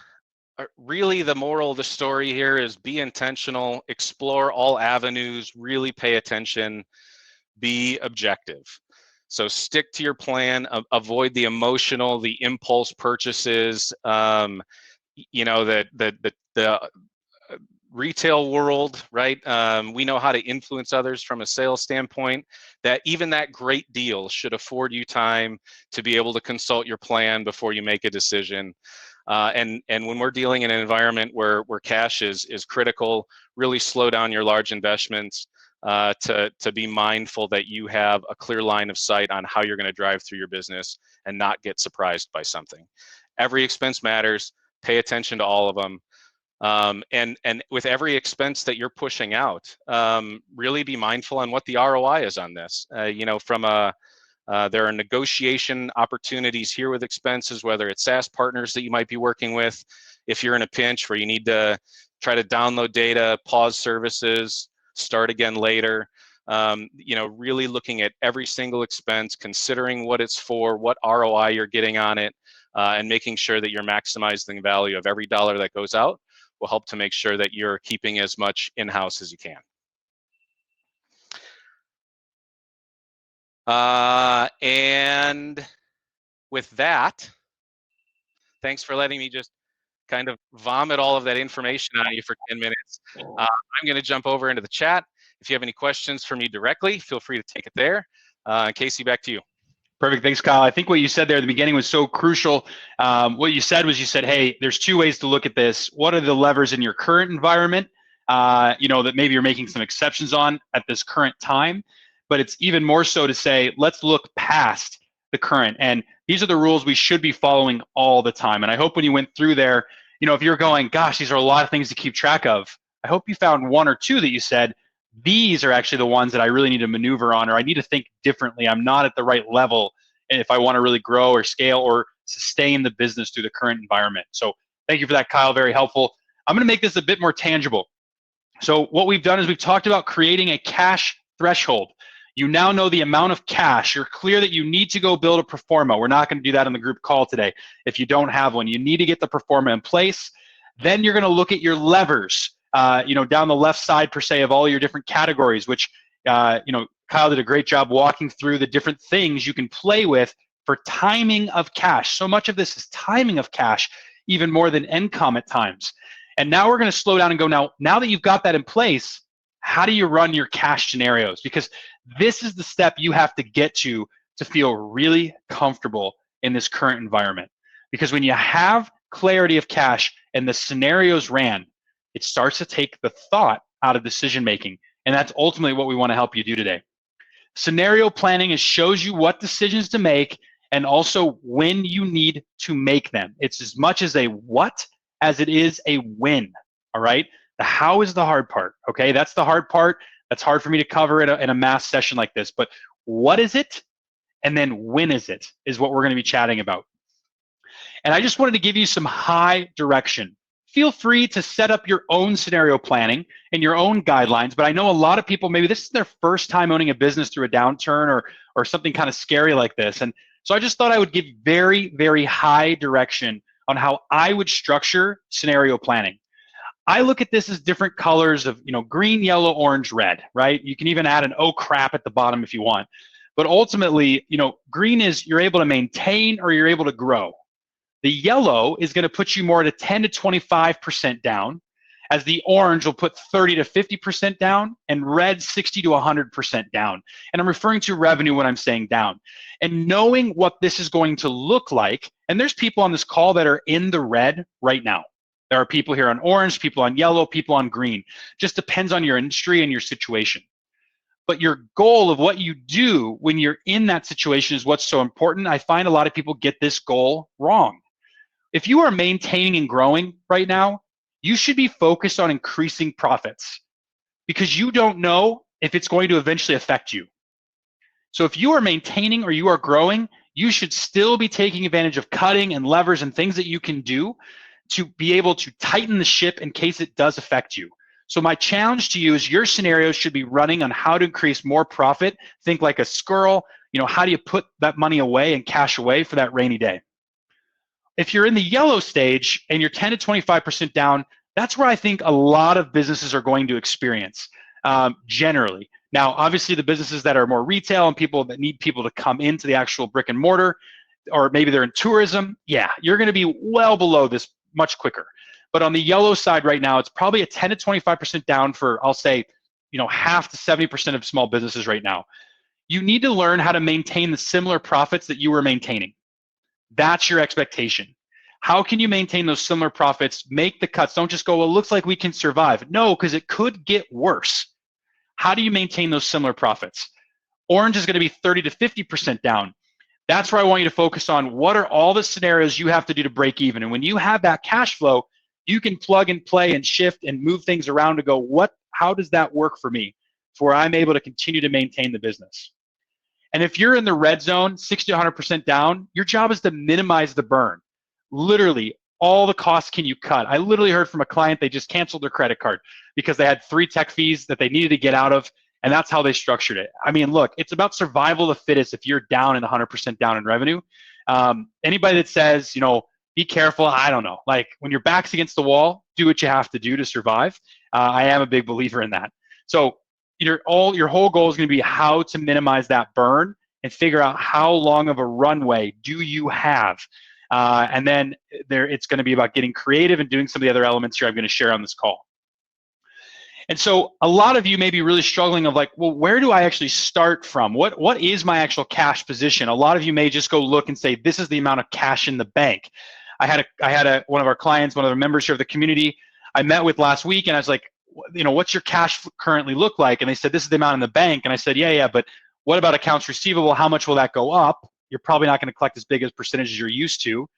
really the moral of the story here is be intentional, explore all avenues, really pay attention, be objective. So stick to your plan, avoid the emotional, the impulse purchases, the retail world, right? We know how to influence others from a sales standpoint, that even that great deal should afford you time to be able to consult your plan before you make a decision. And when we're dealing in an environment where cash is critical, really slow down your large investments to be mindful that you have a clear line of sight on how you're going to drive through your business and not get surprised by something. Every expense matters. Pay attention to all of them. And with every expense that you're pushing out, really be mindful on what the ROI is on this. There are negotiation opportunities here with expenses, whether it's SaaS partners that you might be working with. If you're in a pinch where you need to try to download data, pause services, start again later, really looking at every single expense, considering what it's for, what ROI you're getting on it, and making sure that you're maximizing the value of every dollar that goes out will help to make sure that you're keeping as much in-house as you can. And with that, thanks for letting me just kind of vomit all of that information on you for 10 minutes. I'm going to jump over into the chat. If you have any questions for me directly, feel free to take it there. Casey, back to you. Perfect. Thanks, Kyle. I think what you said there at the beginning was so crucial. What you said was, hey, there's two ways to look at this. What are the levers in your current environment, that maybe you're making some exceptions on at this current time? But it's even more so to say, let's look past the current. And these are the rules we should be following all the time. And I hope when you went through there, if you're going, gosh, these are a lot of things to keep track of, I hope you found one or two that you said, these are actually the ones that I really need to maneuver on, or I need to think differently. I'm not at the right level if I want to really grow or scale or sustain the business through the current environment. So thank you for that, Kyle. Very helpful. I'm going to make this a bit more tangible. So what we've done is we've talked about creating a cash threshold. You now know the amount of cash. You're clear that you need to go build a pro forma. We're not going to do that on the group call today. If you don't have one, you need to get the pro forma in place. Then you're going to look at your levers, down the left side per se of all your different categories, which, Kyle did a great job walking through the different things you can play with for timing of cash. So much of this is timing of cash, even more than income at times. And now we're going to slow down and go, now that you've got that in place, how do you run your cash scenarios? Because this is the step you have to get to feel really comfortable in this current environment. Because when you have clarity of cash and the scenarios ran, it starts to take the thought out of decision making. And that's ultimately what we want to help you do today. Scenario planning shows you what decisions to make and also when you need to make them. It's as much as a what as it is a when, all right? The how is the hard part, okay? That's the hard part. That's hard for me to cover in a mass session like this, but what is it? And then when is it is what we're going to be chatting about. And I just wanted to give you some high direction. Feel free to set up your own scenario planning and your own guidelines, but I know a lot of people, maybe this is their first time owning a business through a downturn or something kind of scary like this. And so I just thought I would give very, very high direction on how I would structure scenario planning. I look at this as different colors of, green, yellow, orange, red, right? You can even add an oh crap at the bottom if you want. But ultimately, green is you're able to maintain or you're able to grow. The yellow is going to put you more at a 10 to 25% down, as the orange will put 30 to 50% down, and red 60 to 100% down. And I'm referring to revenue when I'm saying down. And knowing what this is going to look like, and there's people on this call that are in the red right now. There are people here on orange, people on yellow, people on green. Just depends on your industry and your situation. But your goal of what you do when you're in that situation is what's so important. I find a lot of people get this goal wrong. If you are maintaining and growing right now, you should be focused on increasing profits because you don't know if it's going to eventually affect you. So if you are maintaining or you are growing, you should still be taking advantage of cutting and levers and things that you can do to be able to tighten the ship in case it does affect you. So my challenge to you is your scenarios should be running on how to increase more profit. Think like a squirrel, how do you put that money away and cash away for that rainy day? If you're in the yellow stage and you're 10 to 25% down, that's where I think a lot of businesses are going to experience generally. Now, obviously the businesses that are more retail and people that need people to come into the actual brick and mortar, or maybe they're in tourism, yeah, you're going to be well below this much quicker. But on the yellow side right now, it's probably a 10 to 25% down for, I'll say, half to 70% of small businesses right now. You need to learn how to maintain the similar profits that you were maintaining. That's your expectation. How can you maintain those similar profits? Make the cuts. Don't just go, well, it looks like we can survive. No, because it could get worse. How do you maintain those similar profits? Orange is going to be 30 to 50% down. That's where I want you to focus on what are all the scenarios you have to do to break even. And when you have that cash flow, you can plug and play and shift and move things around to go, how does that work for me? For I'm able to continue to maintain the business. And if you're in the red zone, 60 to 100% down, your job is to minimize the burn. Literally, all the costs can you cut? I literally heard from a client, they just canceled their credit card because they had 3 tech fees that they needed to get out of, and that's how they structured it. I mean, look, it's about survival of the fittest if you're down and 100% down in revenue. Anybody that says, be careful, I don't know. Like when your back's against the wall, do what you have to do to survive. I am a big believer in that. So your whole goal is going to be how to minimize that burn and figure out how long of a runway do you have. And then it's going to be about getting creative and doing some of the other elements here I'm going to share on this call. And so a lot of you may be really struggling of like, well, where do I actually start from? What is my actual cash position? A lot of you may just go look and say, this is the amount of cash in the bank. I had one of our clients, one of the members here of the community, I met with last week, and I was like, what's your cash currently look like? And they said, this is the amount in the bank. And I said, yeah, but what about accounts receivable? How much will that go up? You're probably not going to collect as big as percentage as you're used to.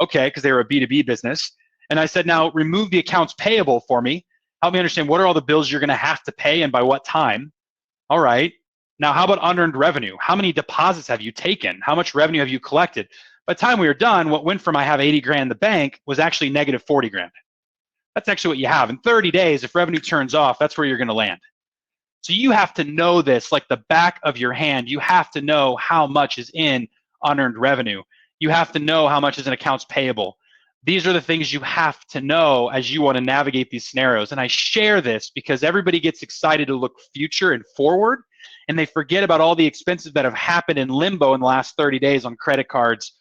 Okay, because they were a B2B business. And I said, now remove the accounts payable for me. Help me understand what are all the bills you're going to have to pay and by what time. All right. Now, how about unearned revenue? How many deposits have you taken? How much revenue have you collected? By the time we were done, what went from I have 80 grand in the bank was actually negative 40 grand. That's actually what you have. In 30 days, if revenue turns off, that's where you're going to land. So you have to know this like the back of your hand. You have to know how much is in unearned revenue. You have to know how much is in accounts payable. These are the things you have to know as you want to navigate these scenarios. And I share this because everybody gets excited to look future and forward, and they forget about all the expenses that have happened in limbo in the last 30 days on credit cards,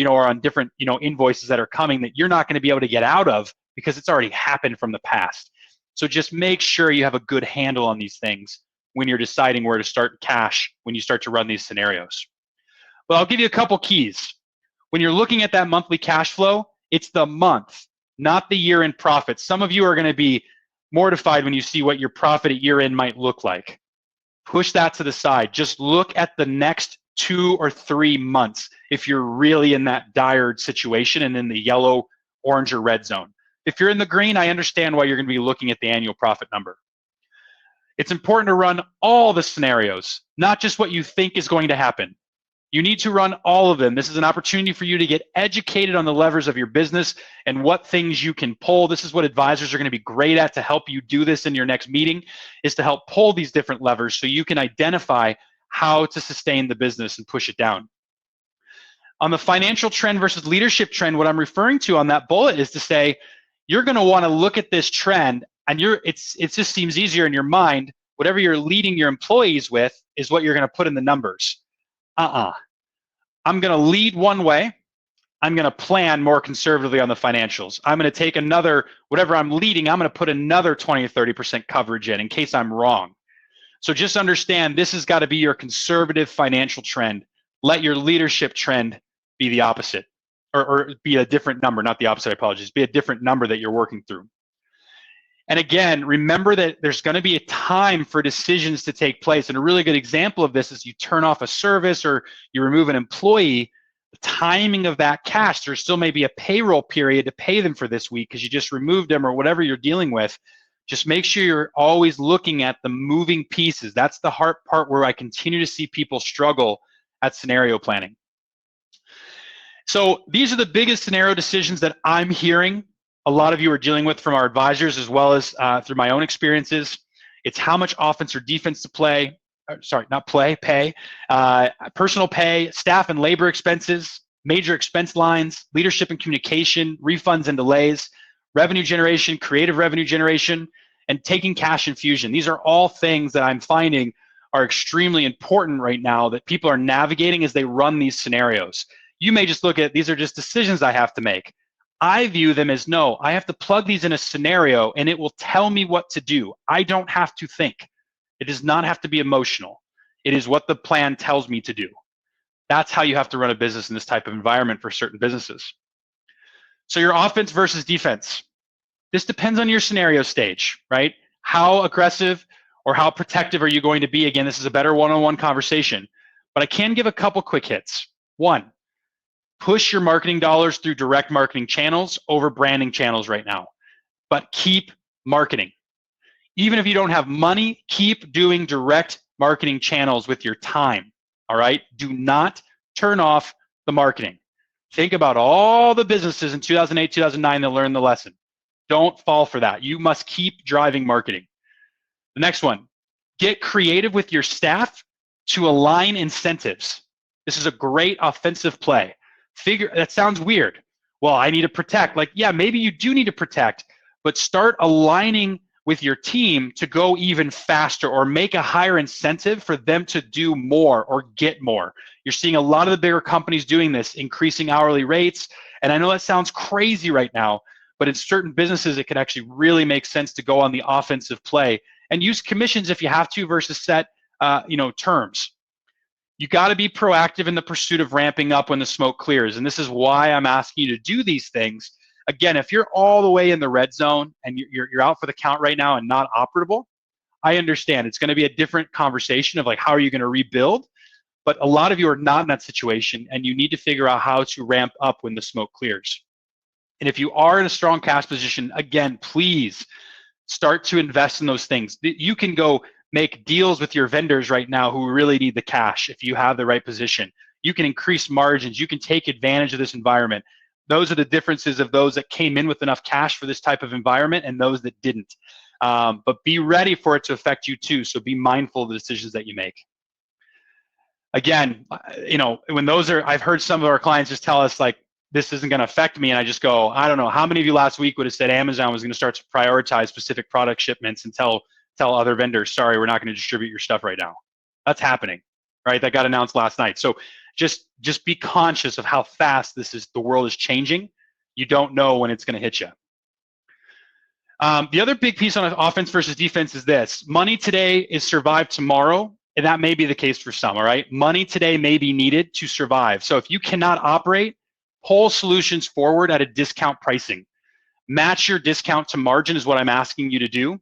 or on different, invoices that are coming that you're not going to be able to get out of because it's already happened from the past. So just make sure you have a good handle on these things when you're deciding where to start cash when you start to run these scenarios. Well, I'll give you a couple keys. When you're looking at that monthly cash flow, it's the month, not the year-end profit. Some of you are going to be mortified when you see what your profit at year-end might look like. push that to the side. Just look at the next 2 or 3 months if you're really in that dire situation and in the yellow, orange, or red zone. If you're in the green, I understand why you're going to be looking at the annual profit number. It's important to run all the scenarios, not just what you think is going to happen. You need to run all of them. This is an opportunity for you to get educated on the levers of your business and what things you can pull. This is what advisors are going to be great at to help you do this in your next meeting, is to help pull these different levers so you can identify how to sustain the business and push it down. On the financial trend versus leadership trend, what I'm referring to on that bullet is to say, you're going to want to look at this trend, and it just seems easier in your mind. Whatever you're leading your employees with is what you're going to put in the numbers. I'm going to lead one way. I'm going to plan more conservatively on the financials. I'm going to take another, whatever I'm leading, I'm going to put another 20 or 30% coverage in case I'm wrong. So just understand this has got to be your conservative financial trend. Let your leadership trend be the opposite, or be a different number, not the opposite, I apologize, be a different number that you're working through. And again, remember that there's going to be a time for decisions to take place. And a really good example of this is you turn off a service or you remove an employee. The timing of that cash, there still may be a payroll period to pay them for this week because you just removed them or whatever you're dealing with. Just make sure you're always looking at the moving pieces. That's the hard part where I continue to see people struggle at scenario planning. So these are the biggest scenario decisions that I'm hearing a lot of you are dealing with from our advisors, as well as through my own experiences. It's how much offense or defense to play, pay, personal pay, staff and labor expenses, major expense lines, leadership and communication, refunds and delays, revenue generation, creative revenue generation, and taking cash infusion. These are all things that I'm finding are extremely important right now that people are navigating as they run these scenarios. You may just look at, these are just decisions I have to make. I view them as, no, I have to plug these in a scenario and it will tell me what to do. I don't have to think. It does not have to be emotional. It is what the plan tells me to do. That's how you have to run a business in this type of environment for certain businesses. So your offense versus defense. This depends on your scenario stage, right? How aggressive or how protective are you going to be? Again, this is a better one-on-one conversation, but I can give a couple quick hits. One, push your marketing dollars through direct marketing channels over branding channels right now, but keep marketing. Even if you don't have money, keep doing direct marketing channels with your time, all right? Do not turn off the marketing. Think about all the businesses in 2008, 2009 that learned the lesson. Don't fall for that. You must keep driving marketing. The next one, get creative with your staff to align incentives. This is a great offensive play. That sounds weird. Well, I need to protect. Like, yeah, maybe you do need to protect, but start aligning with your team to go even faster or make a higher incentive for them to do more or get more. You're seeing a lot of the bigger companies doing this, increasing hourly rates. And I know that sounds crazy right now, but in certain businesses, it can actually really make sense to go on the offensive play and use commissions if you have to versus set terms. You got to be proactive in the pursuit of ramping up when the smoke clears. And this is why I'm asking you to do these things. Again, if you're all the way in the red zone and you're out for the count right now and not operable, I understand. It's going to be a different conversation of like, how are you going to rebuild? But a lot of you are not in that situation, and you need to figure out how to ramp up when the smoke clears. And if you are in a strong cash position, again, please start to invest in those things. You can go make deals with your vendors right now who really need the cash if you have the right position. You can increase margins. You can take advantage of this environment. Those are the differences of those that came in with enough cash for this type of environment and those that didn't. But be ready for it to affect you too. So be mindful of the decisions that you make. Again, when those are, I've heard some of our clients just tell us like, this isn't going to affect me. And I just go, I don't know. How many of you last week would have said Amazon was going to start to prioritize specific product shipments and tell other vendors, sorry, we're not going to distribute your stuff right now. That's happening, right? That got announced last night. So just be conscious of how fast the world is changing. You don't know when it's going to hit you. The other big piece on offense versus defense is this. Money today is survive tomorrow, and that may be the case for some, all right? Money today may be needed to survive. So if you cannot operate, pull solutions forward at a discount pricing. Match your discount to margin is what I'm asking you to do.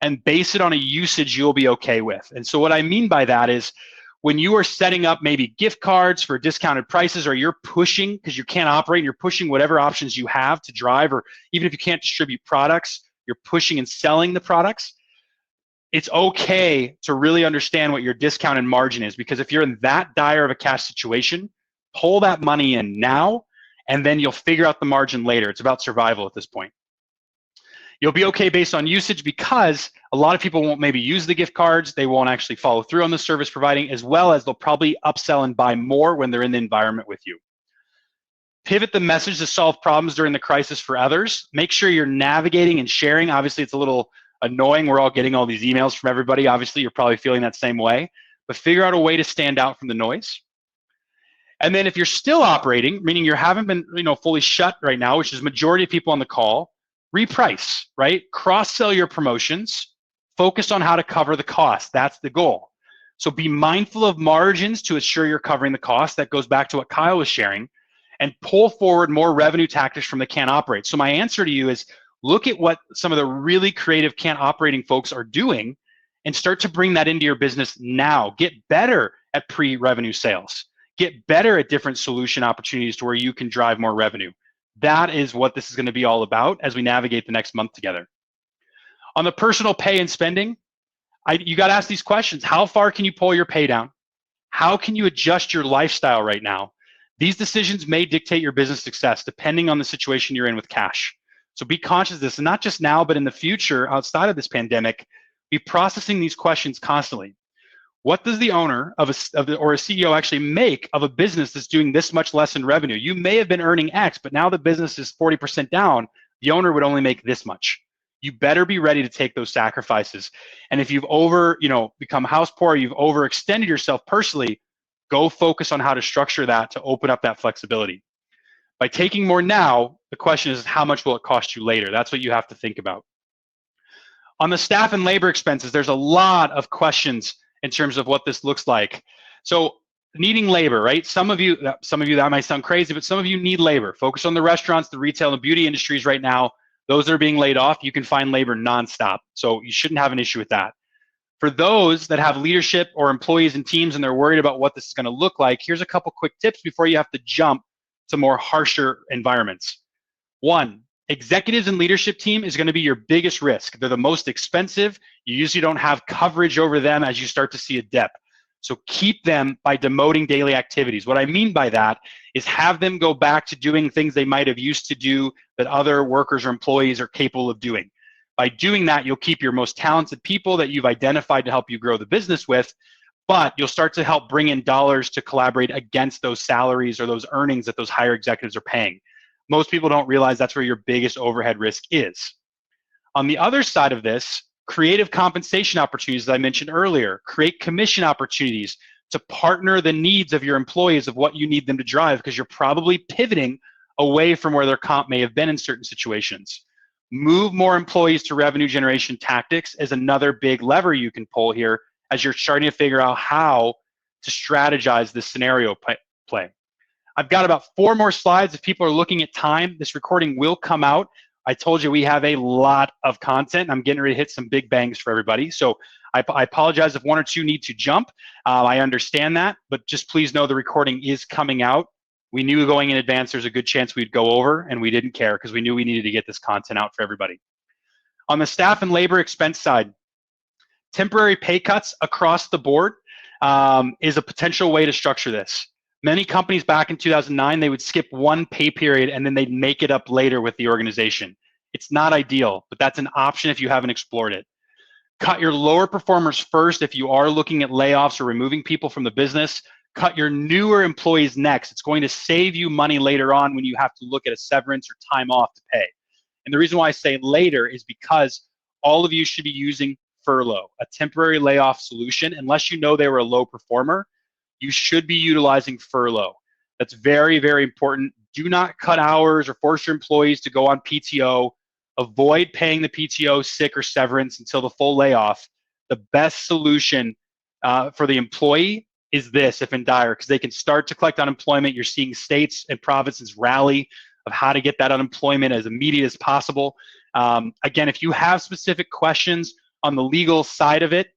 and base it on a usage you'll be okay with. And so what I mean by that is when you are setting up maybe gift cards for discounted prices, or you're pushing because you can't operate, and you're pushing whatever options you have to drive, or even if you can't distribute products, you're pushing and selling the products. It's okay to really understand what your discount and margin is, because if you're in that dire of a cash situation, pull that money in now, and then you'll figure out the margin later. It's about survival at this point. You'll be okay based on usage, because a lot of people won't maybe use the gift cards. They won't actually follow through on the service providing, as well as they'll probably upsell and buy more when they're in the environment with you. Pivot the message to solve problems during the crisis for others. Make sure you're navigating and sharing. Obviously, it's a little annoying. We're all getting all these emails from everybody. Obviously, you're probably feeling that same way, but figure out a way to stand out from the noise. And then if you're still operating, meaning you haven't been fully shut right now, which is majority of people on the call, reprice, right? Cross-sell your promotions, focus on how to cover the cost. That's the goal. So be mindful of margins to ensure you're covering the cost. That goes back to what Kyle was sharing, and pull forward more revenue tactics from the can't operate. So my answer to you is look at what some of the really creative can't operating folks are doing and start to bring that into your business now. Get better at pre-revenue sales. Get better at different solution opportunities to where you can drive more revenue. That is what this is going to be all about as we navigate the next month together. On the personal pay and spending, you got to ask these questions. How far can you pull your pay down? How can you adjust your lifestyle right now? These decisions may dictate your business success depending on the situation you're in with cash. So be conscious of this, and not just now, but in the future outside of this pandemic, be processing these questions constantly. What does the owner or a CEO actually make of a business that's doing this much less in revenue? You may have been earning X, but now the business is 40% down. The owner would only make this much. You better be ready to take those sacrifices. And if you've become house poor, you've overextended yourself personally, go focus on how to structure that to open up that flexibility. By taking more now, the question is how much will it cost you later? That's what you have to think about. On the staff and labor expenses, there's a lot of questions in terms of what this looks like. So needing labor, right? Some of you that might sound crazy, but some of you need labor. Focus on the restaurants, the retail and beauty industries right now. Those that are being laid off, you can find labor nonstop. So you shouldn't have an issue with that. For those that have leadership or employees and teams and they're worried about what this is going to look like, here's a couple quick tips before you have to jump to more harsher environments. One, executives and leadership team is going to be your biggest risk. They're the most expensive. You usually don't have coverage over them as you start to see a dip. So keep them by demoting daily activities. What I mean by that is have them go back to doing things they might have used to do that other workers or employees are capable of doing. By doing that, you'll keep your most talented people that you've identified to help you grow the business with, but you'll start to help bring in dollars to collaborate against those salaries or those earnings that those higher executives are paying. Most people don't realize that's where your biggest overhead risk is. On the other side of this, creative compensation opportunities that I mentioned earlier, create commission opportunities to partner the needs of your employees of what you need them to drive, because you're probably pivoting away from where their comp may have been in certain situations. Move more employees to revenue generation tactics is another big lever you can pull here as you're starting to figure out how to strategize this scenario play. I've got about 4 more slides. If people are looking at time, this recording will come out. I told you we have a lot of content. I'm getting ready to hit some big bangs for everybody. So I apologize if 1 or 2 need to jump. I understand that, but just please know the recording is coming out. We knew going in advance there's a good chance we'd go over, and we didn't care because we knew we needed to get this content out for everybody. On the staff and labor expense side, temporary pay cuts across the board is a potential way to structure this. Many companies back in 2009, they would skip 1 pay period and then they'd make it up later with the organization. It's not ideal, but that's an option if you haven't explored it. Cut your lower performers first if you are looking at layoffs or removing people from the business. Cut your newer employees next. It's going to save you money later on when you have to look at a severance or time off to pay. And the reason why I say later is because all of you should be using furlough, a temporary layoff solution. Unless you know they were a low performer, you should be utilizing furlough. That's very, very important. Do not cut hours or force your employees to go on PTO. Avoid paying the PTO, sick, or severance until the full layoff. The best solution for the employee is this, if in dire, because they can start to collect unemployment. You're seeing states and provinces rally of how to get that unemployment as immediate as possible. Again, if you have specific questions on the legal side of it,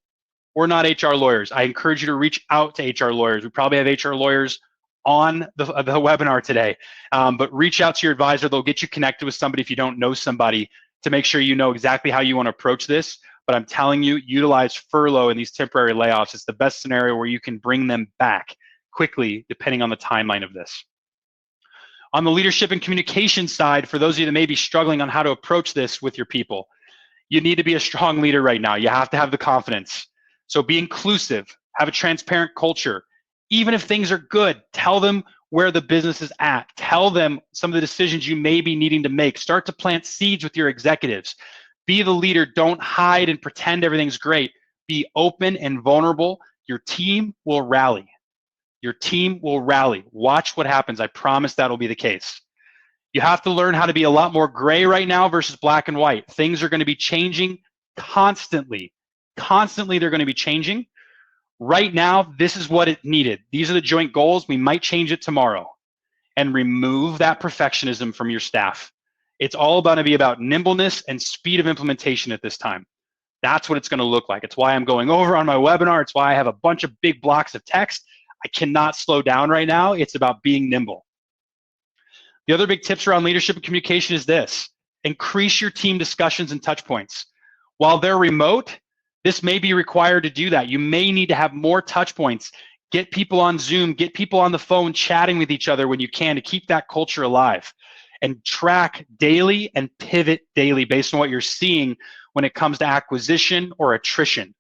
we're not HR lawyers. I encourage you to reach out to HR lawyers. We probably have HR lawyers on the webinar today, but reach out to your advisor. They'll get you connected with somebody if you don't know somebody to make sure you know exactly how you want to approach this. But I'm telling you, utilize furlough and these temporary layoffs. It's the best scenario where you can bring them back quickly, depending on the timeline of this. On the leadership and communication side, for those of you that may be struggling on how to approach this with your people, you need to be a strong leader right now. You have to have the confidence. So be inclusive, have a transparent culture. Even if things are good, tell them where the business is at. Tell them some of the decisions you may be needing to make. Start to plant seeds with your executives. Be the leader. Don't hide and pretend everything's great. Be open and vulnerable. Your team will rally. Your team will rally. Watch what happens. I promise that'll be the case. You have to learn how to be a lot more gray right now versus black and white. Things are going to be changing constantly. Constantly, they're going to be changing. Right now, this is what it needed. These are the joint goals. We might change it tomorrow. And remove that perfectionism from your staff. It's all going to be about nimbleness and speed of implementation at this time. That's what it's going to look like. It's why I'm going over on my webinar. It's why I have a bunch of big blocks of text. I cannot slow down right now. It's about being nimble. The other big tips around leadership and communication is this: increase your team discussions and touch points. While they're remote, this may be required to do that. You may need to have more touch points. Get people on Zoom, get people on the phone chatting with each other when you can to keep that culture alive. And track daily and pivot daily based on what you're seeing when it comes to acquisition or attrition.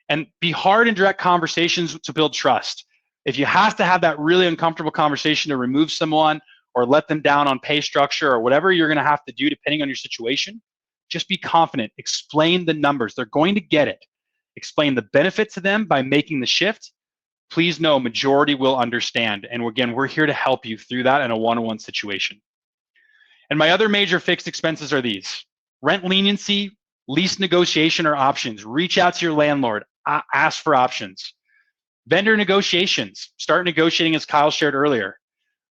And be hard in direct conversations to build trust. If you have to have that really uncomfortable conversation to remove someone or let them down on pay structure or whatever you're going to have to do depending on your situation, just be confident. Explain the numbers. They're going to get it. Explain the benefit to them by making the shift. Please know majority will understand. And again, we're here to help you through that in a one-on-one situation. And my other major fixed expenses are these: rent leniency, lease negotiation, or options. Reach out to your landlord. Ask for options. Vendor negotiations. Start negotiating, as Kyle shared earlier.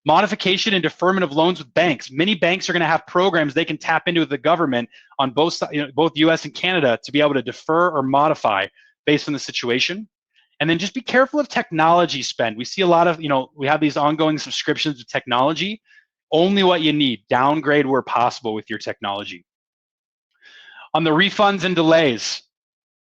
Modification and deferment of loans with banks. Many banks are going to have programs they can tap into with the government on both US and Canada to be able to defer or modify based on the situation. And then just be careful of technology spend. We see a lot of, we have these ongoing subscriptions to technology. Only what you need. Downgrade where possible with your technology. On the refunds and delays,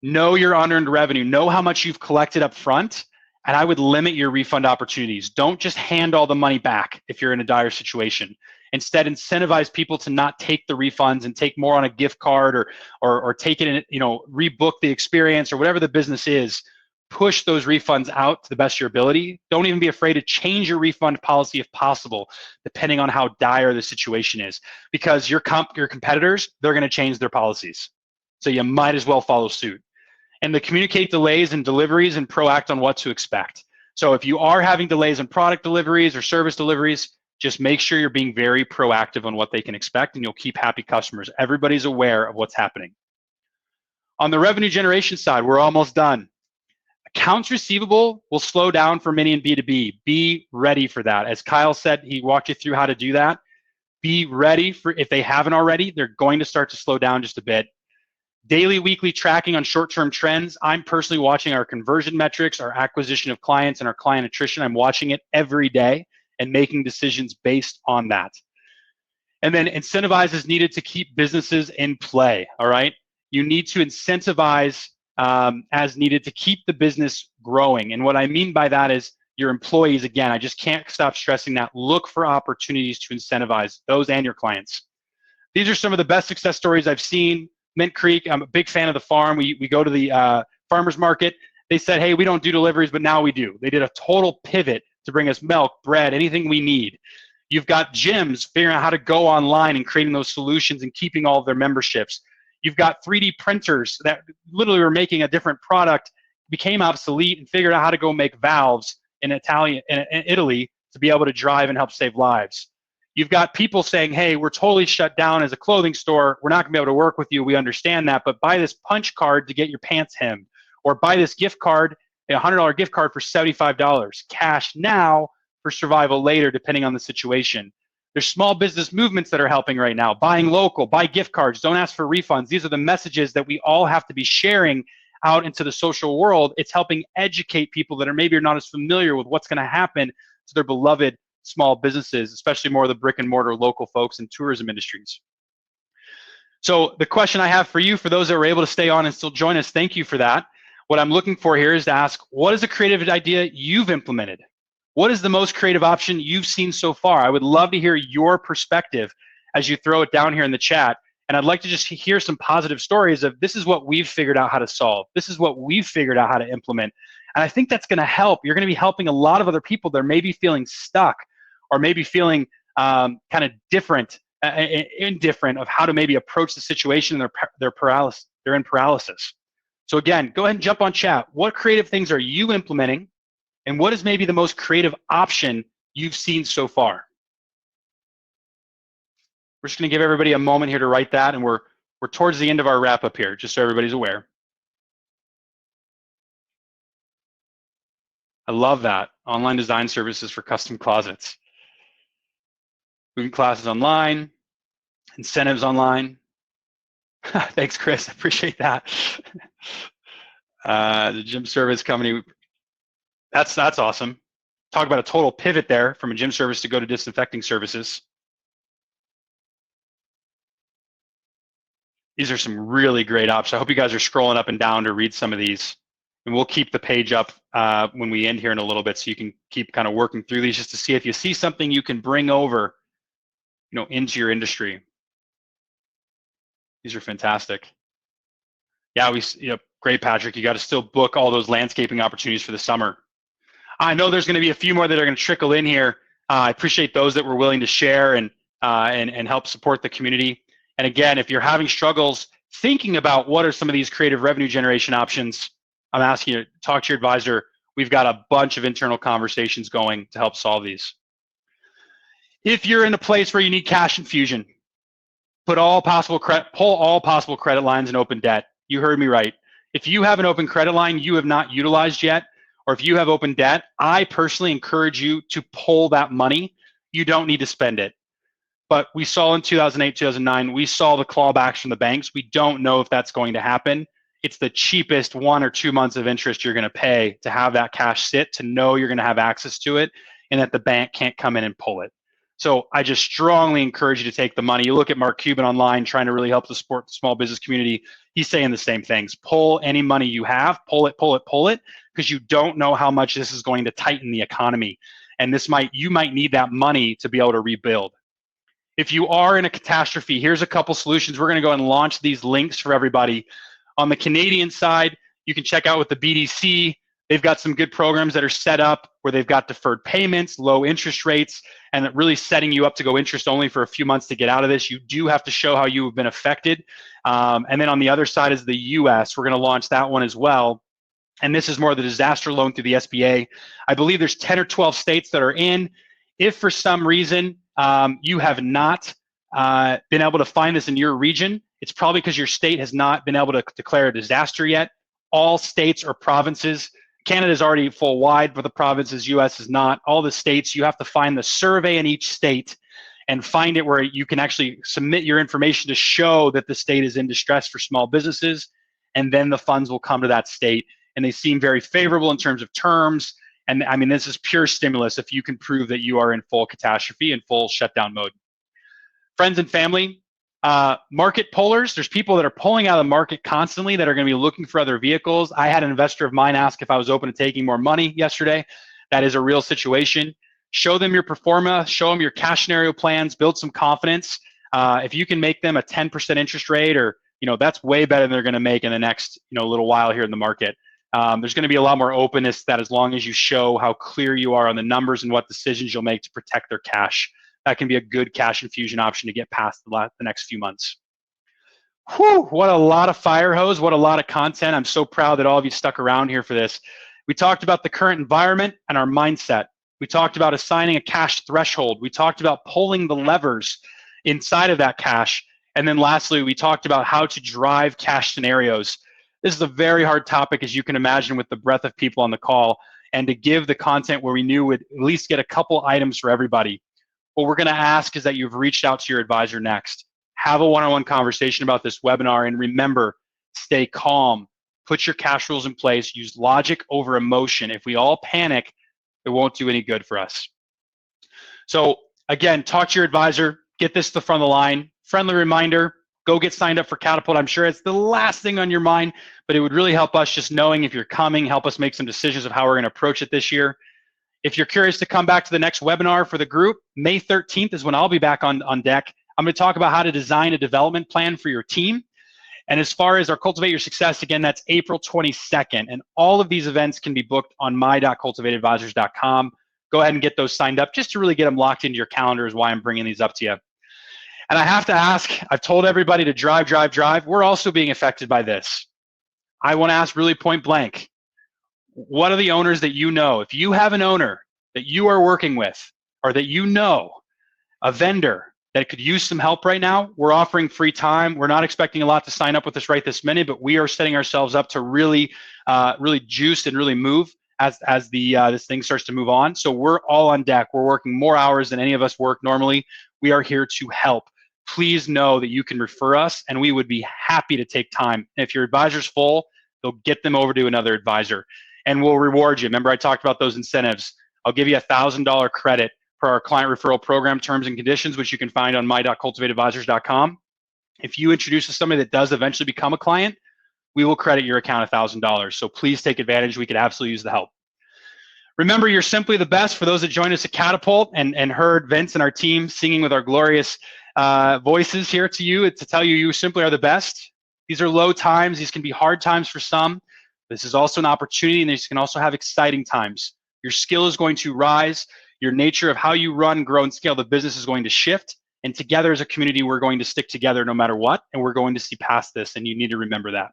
know your unearned revenue. Know how much you've collected up front. And I would limit your refund opportunities. Don't just hand all the money back if you're in a dire situation. Instead, incentivize people to not take the refunds and take more on a gift card or take it in, rebook the experience or whatever the business is. Push those refunds out to the best of your ability. Don't even be afraid to change your refund policy if possible, depending on how dire the situation is. Because your competitors, they're going to change their policies. So you might as well follow suit. And to communicate delays in deliveries and proact on what to expect. So if you are having delays in product deliveries or service deliveries, just make sure you're being very proactive on what they can expect, and you'll keep happy customers. Everybody's aware of what's happening. On the revenue generation side, we're almost done. Accounts receivable will slow down for many in B2B. Be ready for that. As Kyle said, he walked you through how to do that. Be ready for, if they haven't already, they're going to start to slow down just a bit. Daily, weekly tracking on short-term trends. I'm personally watching our conversion metrics, our acquisition of clients, and our client attrition. I'm watching it every day and making decisions based on that. And then incentivize is needed to keep businesses in play, all right? You need to incentivize as needed to keep the business growing. And what I mean by that is your employees, again, I just can't stop stressing that. Look for opportunities to incentivize those and your clients. These are some of the best success stories I've seen. Mint Creek, I'm a big fan of the farm. We go to the farmer's market. They said, hey, we don't do deliveries, but now we do. They did a total pivot to bring us milk, bread, anything we need. You've got gyms figuring out how to go online and creating those solutions and keeping all of their memberships. You've got 3D printers that literally were making a different product, became obsolete, and figured out how to go make valves in Italy to be able to drive and help save lives. You've got people saying, hey, we're totally shut down as a clothing store. We're not going to be able to work with you. We understand that. But buy this punch card to get your pants hemmed. Or buy this gift card, a $100 gift card for $75. Cash now for survival later, depending on the situation. There's small business movements that are helping right now. Buying local, buy gift cards, don't ask for refunds. These are the messages that we all have to be sharing out into the social world. It's helping educate people that are maybe not as familiar with what's going to happen to their beloved small businesses, especially more of the brick and mortar local folks in tourism industries. So the question I have for you, for those that were able to stay on and still join us, thank you for that. What I'm looking for here is to ask, what is a creative idea you've implemented? What is the most creative option you've seen so far? I would love to hear your perspective as you throw it down here in the chat. And I'd like to just hear some positive stories of this is what we've figured out how to solve. This is what we've figured out how to implement. And I think that's going to help. You're going to be helping a lot of other people that are maybe feeling stuck or maybe feeling kind of indifferent of how to maybe approach the situation. They're in paralysis. So again, go ahead and jump on chat. What creative things are you implementing? And what is maybe the most creative option you've seen so far? We're just going to give everybody a moment here to write that, and we're towards the end of our wrap up here, just so everybody's aware. I love that. Online design services for custom closets. Moving classes online, incentives online. Thanks, Chris. I appreciate that. The gym service company. That's awesome. Talk about a total pivot there from a gym service to go to disinfecting services. These are some really great options. I hope you guys are scrolling up and down to read some of these. And we'll keep the page up when we end here in a little bit so you can keep kind of working through these just to see if you see something you can bring over, into your industry. These are fantastic. Yeah, great, Patrick. You got to still book all those landscaping opportunities for the summer. I know there's going to be a few more that are going to trickle in here. I appreciate those that were willing to share and help support the community. And again, if you're having struggles thinking about what are some of these creative revenue generation options, I'm asking you to talk to your advisor. We've got a bunch of internal conversations going to help solve these. If you're in a place where you need cash infusion, pull all possible credit lines and open debt. You heard me right. If you have an open credit line you have not utilized yet, or if you have open debt, I personally encourage you to pull that money. You don't need to spend it. But we saw in 2008, 2009, we saw the clawbacks from the banks. We don't know if that's going to happen. It's the cheapest 1 or 2 months of interest you're going to pay to have that cash sit, to know you're going to have access to it, and that the bank can't come in and pull it. So I just strongly encourage you to take the money. You look at Mark Cuban online trying to really help to support the small business community. He's saying the same things. Pull any money you have, pull it, because you don't know how much this is going to tighten the economy. And you might need that money to be able to rebuild. If you are in a catastrophe, here's a couple solutions. We're going to go and launch these links for everybody. On the Canadian side, you can check out with the BDC. They've got some good programs that are set up where they've got deferred payments, low interest rates, and really setting you up to go interest only for a few months to get out of this. You do have to show how you have been affected. And then on the other side is the US. We're going to launch that one as well. And this is more of the disaster loan through the SBA. I believe there's 10 or 12 states that are in. If for some reason you have not been able to find this in your region, it's probably because your state has not been able to declare a disaster yet. All states or provinces, Canada's already full wide, but the provinces, US is not. All the states, you have to find the survey in each state and find it where you can actually submit your information to show that the state is in distress for small businesses, and then the funds will come to that state. And they seem very favorable in terms of terms. And I mean, this is pure stimulus if you can prove that you are in full catastrophe and full shutdown mode. Friends and family, market pullers, there's people that are pulling out of the market constantly that are going to be looking for other vehicles. I had an investor of mine ask if I was open to taking more money yesterday. That is a real situation. Show them your pro forma, show them your cash scenario plans, build some confidence. If you can make them a 10% interest rate, or that's way better than they're going to make in the next little while here in the market. There's going to be a lot more openness to that as long as you show how clear you are on the numbers and what decisions you'll make to protect their cash. That can be a good cash infusion option to get past the next few months. Whew, what a lot of fire hose, what a lot of content. I'm so proud that all of you stuck around here for this. We talked about the current environment and our mindset. We talked about assigning a cash threshold. We talked about pulling the levers inside of that cash. And then lastly, we talked about how to drive cash scenarios. This is a very hard topic, as you can imagine, with the breadth of people on the call, and to give the content where we knew we'd at least get a couple items for everybody. what we're going to ask is that you've reached out to your advisor next. Have a one-on-one conversation about this webinar, and remember, stay calm. Put your cash rules in place. Use logic over emotion. If we all panic, it won't do any good for us. So again, talk to your advisor. Get this to the front of the line. Friendly reminder, go get signed up for Catapult. I'm sure it's the last thing on your mind, but it would really help us just knowing if you're coming, help us make some decisions of how we're going to approach it this year. If you're curious to come back to the next webinar for the group, May 13th is when I'll be back on deck. I'm going to talk about how to design a development plan for your team. And as far as our Cultivate Your Success, again, that's April 22nd. And all of these events can be booked on my.cultivateadvisors.com. Go ahead and get those signed up just to really get them locked into your calendar is why I'm bringing these up to you. And I have to ask, I've told everybody to drive. We're also being affected by this. I want to ask really point blank, what are the owners that you know? If you have an owner that you are working with or that you know, a vendor that could use some help right now, we're offering free time. We're not expecting a lot to sign up with us right this minute, but we are setting ourselves up to really juice and really move as this thing starts to move on. So we're all on deck. We're working more hours than any of us work normally. We are here to help. Please know that you can refer us, and we would be happy to take time. And if your advisor's full, they'll get them over to another advisor, and we'll reward you. Remember, I talked about those incentives. I'll give you $1,000 credit for our client referral program terms and conditions, which you can find on my.cultivateadvisors.com. If you introduce somebody that does eventually become a client, we will credit your account $1,000. So please take advantage. We could absolutely use the help. Remember, you're simply the best. For those that joined us at Catapult and heard Vince and our team singing with our glorious voices here to you, to tell you you simply are the best. These are low times. These can be hard times for some. This is also an opportunity, and these can also have exciting times. Your skill is going to rise. Your nature of how you run, grow, and scale the business is going to shift. And together as a community, we're going to stick together no matter what, and we're going to see past this, and you need to remember that.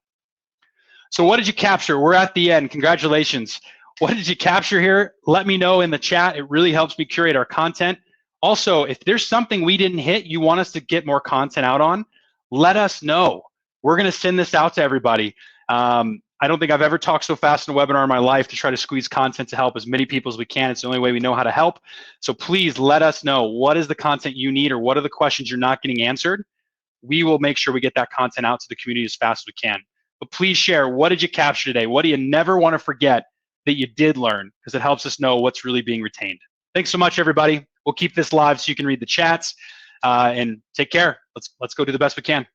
So what did you capture? We're at the end. Congratulations. What did you capture here? Let me know in the chat. It really helps me curate our content. Also, if there's something we didn't hit, you want us to get more content out on, let us know. We're going to send this out to everybody. I don't think I've ever talked so fast in a webinar in my life to try to squeeze content to help as many people as we can. It's the only way we know how to help. So please let us know what is the content you need or what are the questions you're not getting answered. We will make sure we get that content out to the community as fast as we can. But please share, what did you capture today? What do you never want to forget that you did learn? Because it helps us know what's really being retained. Thanks so much, everybody. We'll keep this live so you can read the chats and take care. Let's go do the best we can.